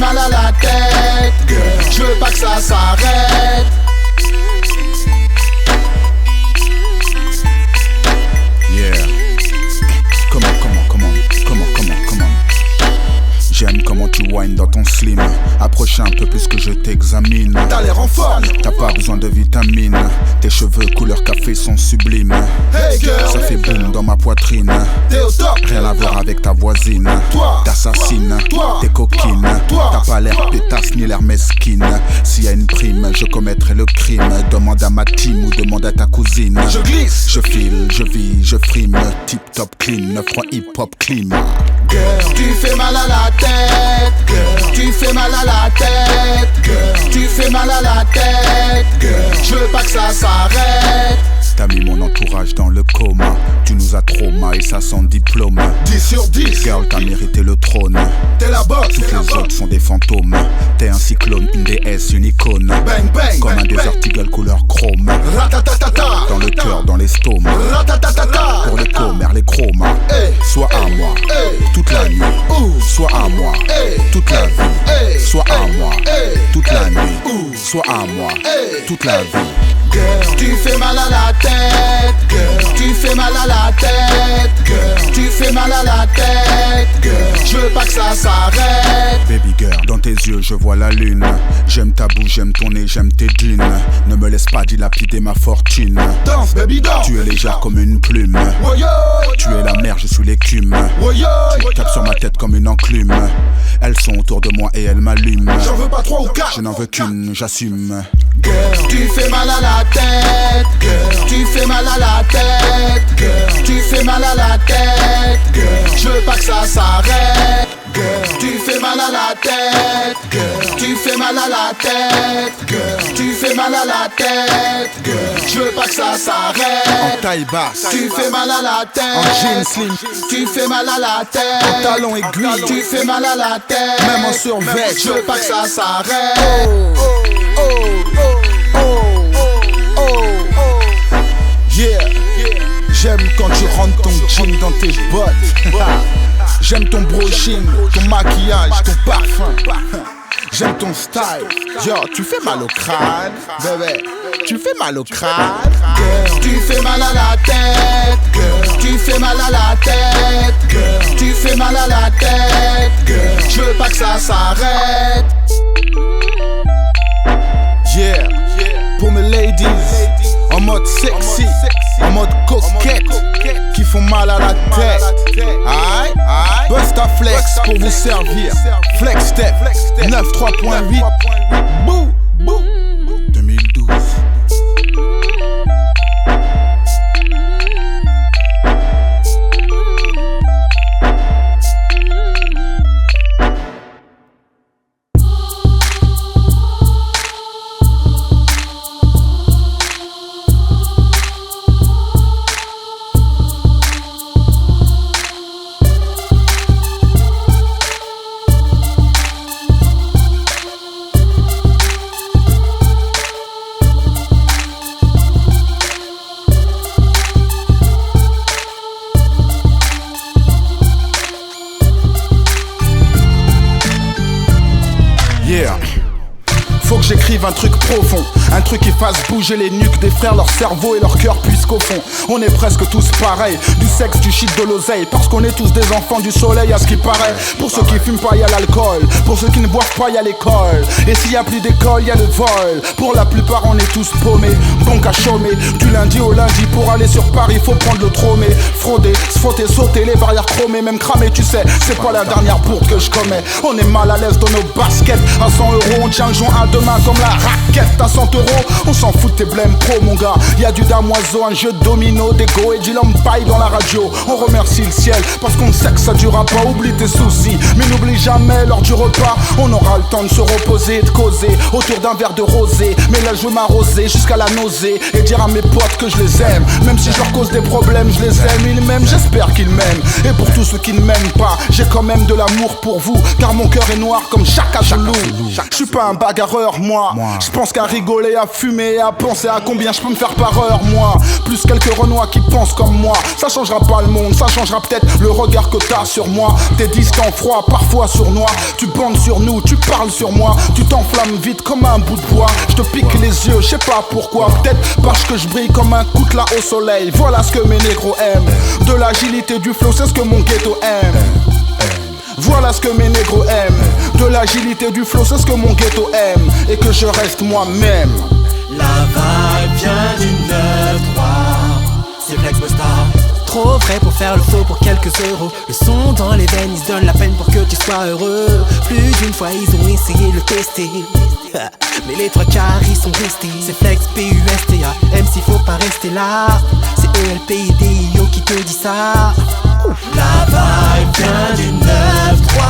mal à la tête, girl. Je veux pas que ça s'arrête. Yeah. Come on. J'aime comment tu whines dans ton slim. Approche un peu plus que je t'examine. T'as l'air en forme. T'as pas besoin de vitamines. Tes cheveux couleur café sont sublimes. Hey girl. Ça fait boum dans ma poitrine. T'es au top. Rien à voir avec ta voisine. Toi. T'assassines. Toi. T'es coquine. Toi. T'as pas l'air pétasse ni l'air mesquine. S'il y a une prime, je commettrai le crime. Demande à ma team ou demande à ta cousine. Je glisse. Je file, je vis, je frime. Tip top clean, 9-3 hip hop clean. Girl, tu fais mal à la tête, girl. Tu fais mal à la tête, girl. Tu fais mal à la tête, girl. Je veux pas que ça s'arrête. T'as mis mon entourage dans le coma. Tu nous as trauma et ça sans diplôme. 10 sur 10. Girl, t'as mérité le trône. T'es la bosse. Toutes les autres sont des fantômes. T'es un cyclone, une déesse, une icône. Bang bang. Comme un Desert Eagle couleur chrome. Ratatatata. Dans le cœur, dans l'estomac. Ratatatata. Pour les commères, les chromas. Hey. Sois à moi, Hey. toute la nuit. Sois à moi, Hey. toute la vie. Hey. Sois à moi, Hey. toute la nuit. Sois à moi, Hey. toute la vie. Girl, tu fais mal à la tête, girl. Tu fais mal à la tête, girl. Tu fais mal à la tête, girl. Je veux pas que ça s'arrête. Baby girl, dans tes yeux je vois la lune. J'aime ta bouche, j'aime ton nez, j'aime tes jeans. Ne me laisse pas dilapider ma fortune. Danse, baby, danse. Tu es légère comme une plume. Woyo. Tu es la mer, je suis l'écume. Woyo. Tu tapes sur ma tête comme une enclume. Elles sont autour de moi et elles m'allument. J'en veux pas 3 ou 4. Je n'en veux qu'une, j'assume. Girl, tu fais mal à la tête, girl. Tu fais mal à la tête, girl. Tu fais mal à la tête, girl. Je veux pas que ça s'arrête. Girl, tu fais mal à la tête, girl. Tu fais mal à la tête, girl. Tu fais mal à la tête, girl. Je veux pas que ça s'arrête. En taille basse, Tu fais mal à la tête. en jean slim, Tu fais mal à la tête. en talon aiguille. Tu fais mal à la tête. Même en survêt. Je veux pas que ça s'arrête. Yeah, j'aime quand tu rentres ton jean dans tes bottes. J'aime ton brushing, ton maquillage, ton parfum. J'aime ton style. Yo, tu fais mal au crâne, bébé. Tu fais mal au crâne. Girl, tu fais mal à la tête, girl. Tu fais mal à la tête, girl. Tu fais mal à la tête, girl. Je veux pas que ça s'arrête. Yeah, pour mes ladies, en mode sexy, en mode coquette, qui font mal à la tête. Aïe, Busta Flex pour vous servir. Flex Step 93.8. Bouh, bouh. 2012. Yeah. Faut que j'écrive un truc profond, un truc qui fasse bouger les nuques des frères, leur cerveau et leur cœur, puisqu'au fond, on est presque tous pareils. Du sexe, du shit, de l'oseille, parce qu'on est tous des enfants du soleil à ce qui paraît. Pour ceux qui fument pas, y'a l'alcool, pour ceux qui ne boivent pas, y'a l'école. Et s'il y a plus d'école, y'a le vol. Pour la plupart, on est tous paumés, donc à chômer. Du lundi au lundi, pour aller sur Paris, faut prendre le tromé. Frauder, se frotter, sauter les barrières chromées, même cramer, tu sais, c'est pas la dernière bourde que je commets. On est mal à l'aise dans nos baskets, à 100 €, on tient le joint à deux mains comme la raquette à 100 €. On s'en fout de tes blèmes pro, mon gars. Y'a du damoiseau, un jeu de domino, d'égo et du lampaille dans la radio. On remercie le ciel parce qu'on sait que ça durera pas. Oublie tes soucis, mais n'oublie jamais lors du repas. On aura le temps de se reposer, de causer autour d'un verre de rosé. Mais là je veux m'arroser jusqu'à la nausée et dire à mes potes que je les aime. Même si je leur cause des problèmes, je les aime. Ils m'aiment, j'espère qu'ils m'aiment. Et pour tous ceux qui ne m'aiment pas, j'ai quand même de l'amour pour vous, car mon cœur est noir comme Chaka Zulu. Je suis pas un bagarreur, heure, moi. Je pense qu'à rigoler, à fumer, à penser à combien je peux me faire par heure, moi. Plus quelques renois qui pensent comme moi. Ça changera pas le monde, ça changera peut-être le regard que t'as sur moi. T'es distant, froid, parfois sournois. Tu bandes sur nous, tu parles sur moi. Tu t'enflammes vite comme un bout de bois. Je te pique les yeux, je sais pas pourquoi. Peut-être parce que je brille comme un coutelas au soleil. Voilà ce que mes négros aiment. De l'agilité du flow, c'est ce que mon ghetto aime. Voilà ce que mes négros aiment. De l'agilité du flow, c'est ce que mon ghetto aime. Et que je reste moi-même. La vibe vient du 9-3. C'est Flex Busta. Trop vrai pour faire le faux pour quelques euros. Le son dans les veines, ils se donnent la peine pour que tu sois heureux. Plus d'une fois ils ont essayé de le tester. Mais les trois quarts ils sont restés. C'est Flex P-U-S-T-A. MC faut pas rester là. C'est E-L-P-I-D-I-O qui te dit ça. La vibe vient du 9-3.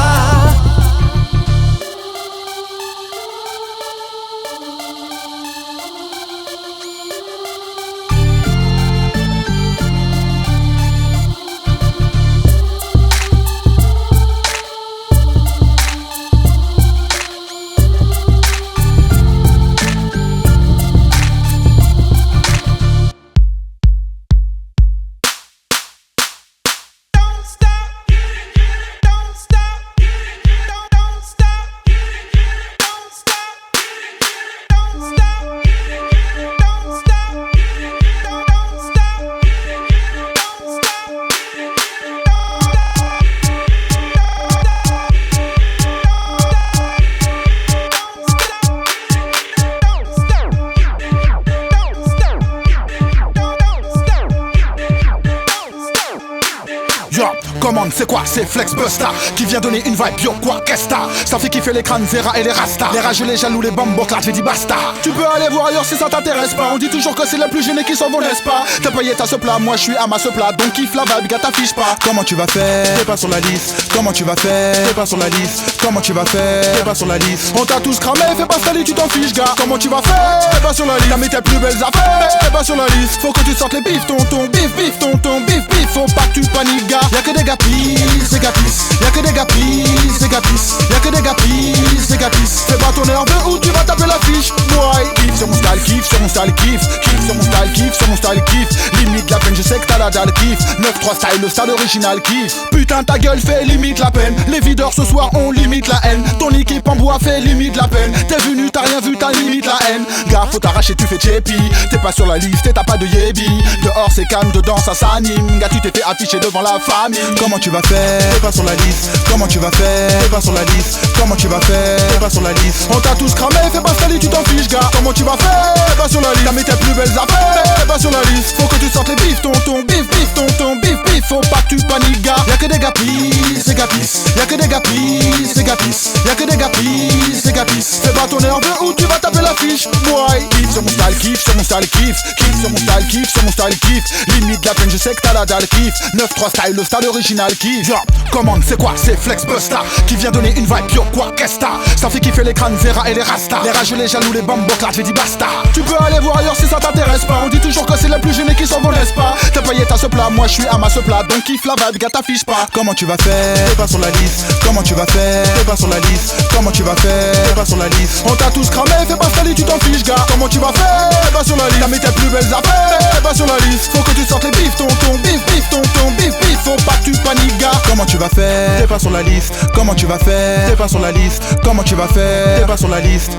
Commande, c'est quoi? C'est Flex Busta qui vient donner une vibe bio quoi qu'est-ce que ça fait kiffer les crânes Zera et les Rasta. Les rageux, les jaloux, les bambos, là j'ai dit basta. Tu peux aller voir ailleurs si ça t'intéresse pas. On dit toujours que c'est les plus gênés qui s'en vont, n'est-ce pas? T'as payé ta ce plat, moi je suis à ma ce plat. Donc kiffe la vibe, gars t'affiche pas. Comment tu vas faire? T'es pas sur la liste. Comment tu vas faire? T'es pas sur la liste. Comment tu vas faire? T'es pas sur la liste. On t'a tous cramé, fais pas salir, tu t'en fiches gars. Comment tu vas faire? T'es pas sur la liste. T'as mis tes plus belles affaires. T'es pas sur la liste. Faut que tu sortes les bifs, tonton, bif, bif, tonton, bif, bif. Faut pas que tu paniques gars. Y'a que des gars pis, c'est gars pis. Y'a que des gars pis, c'est gars pis. Y'a que des gars pis, c'est gars pis. Fais pas ton nerveux ou tu vas taper la fiche. Boy, kiff sur mon style, kiff sur mon style, kiff. Kiff sur mon style, kiff sur mon style, kiff. Limite la peine, je sais que t'as la dalle, kiff. 9-3 style, le style original, kiff. Putain ta gueule fait limite la peine. Les videurs ce soir on limite la haine. Ton équipe en bois fait limite la peine. T'es venu, t'as rien vu, t'as limite la haine. Gars faut t'arracher, tu fais tchépi. T'es pas sur la liste et t'as pas de yébi. Dehors c'est calme, dedans ça s'anime. Gars tu t'es fait afficher devant la famille. Comment tu vas faire? T'es pas sur la liste. Comment tu vas faire? T'es pas sur la liste. Comment tu vas faire? T'es pas sur la liste. On t'a tous cramé, fais pas salir, tu t'en fiches gars. Comment tu vas faire? T'es pas sur la liste. T'as mis tes plus belles affaires. T'es pas sur la liste. Faut que tu sortes les bifs, tonton, bif, bif, tonton, bif, bif. Faut pas que tu paniques gars. Y'a que des gars pis, c'est gars pis. Y'a que des gars pis, c'est gars pis. Y'a que des gars pis, c'est gars pis. Fais pas ton nerveux ou tu vas taper la fiche. Boy, kiff sur mon style, kiff sur mon style, kiff. Kiff sur mon style, kiff sur mon style, kiff. Limite la peine, je sais que t'as la dalle, kiff. 9-3 style, le style original, kiff. Genre, commande, c'est quoi? C'est Flex Busta qui vient donner une vibe pure, quoi qu'est-ce que ça fait kiffer les crânes Zera et les Rasta. Les rageux, les jaloux, les bambos, là j'ai dit basta. Tu peux aller voir ailleurs si ça t'intéresse pas. On dit toujours que c'est les plus gênés qui s'en vont, n'est-ce pas? T'as payé ta ce plat, moi je suis à ma ce plat. Donc kiffe la vibe, gars t'affiche pas. Comment tu vas faire? T'es pas sur la liste. Comment tu vas faire? T'es pas sur la liste. Comment tu vas faire? T'es pas sur la liste. On t'a tous cramé, fais pas salir, tu t'en fiches gars. Comment tu vas faire? T'es pas sur la liste. T'as mis tes plus belles affaires. T'es pas sur la liste. Faut que tu sortes les bifs, tonton, bif, bif, tonton, bif, bif. Faut pas que tu paniques gars. Comment tu vas faire? T'es pas sur la liste. Comment tu vas faire? T'es pas sur la liste. Comment tu vas faire? T'es pas sur la liste.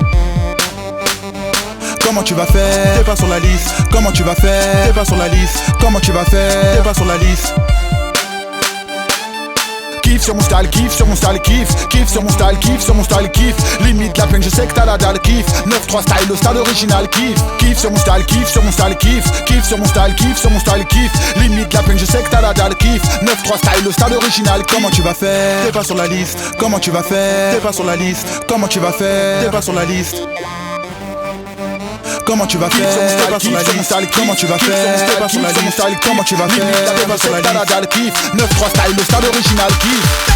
Comment tu vas faire? T'es pas sur la liste. Comment tu vas faire? T'es pas sur la liste. Comment tu vas faire? T'es pas sur la liste. Kiff sur mon style, kiff sur mon style, kiff. Kiff sur mon style, kiff sur mon style, kiff. Limite la peine, je sais que t'as la dalle, kiff. 9-3 style, le style original, kiff. Kiff sur mon style, kiff sur mon style, kiff. Kiff sur mon style, kiff sur mon style, kiff. Limite la peine, je sais que t'as la dalle, kiff. 9-3 style, le style original, kiff. Comment tu vas faire? T'es pas sur la liste. Comment tu vas faire? T'es pas sur la liste. Comment tu vas faire? T'es pas sur la liste. Comment tu vas faire? T'es pas sur la liste. Comment tu vas faire? T'es pas sur la liste. Comment tu vas faire? T'es pas sur la liste. 9-3 style, le style original, kiff.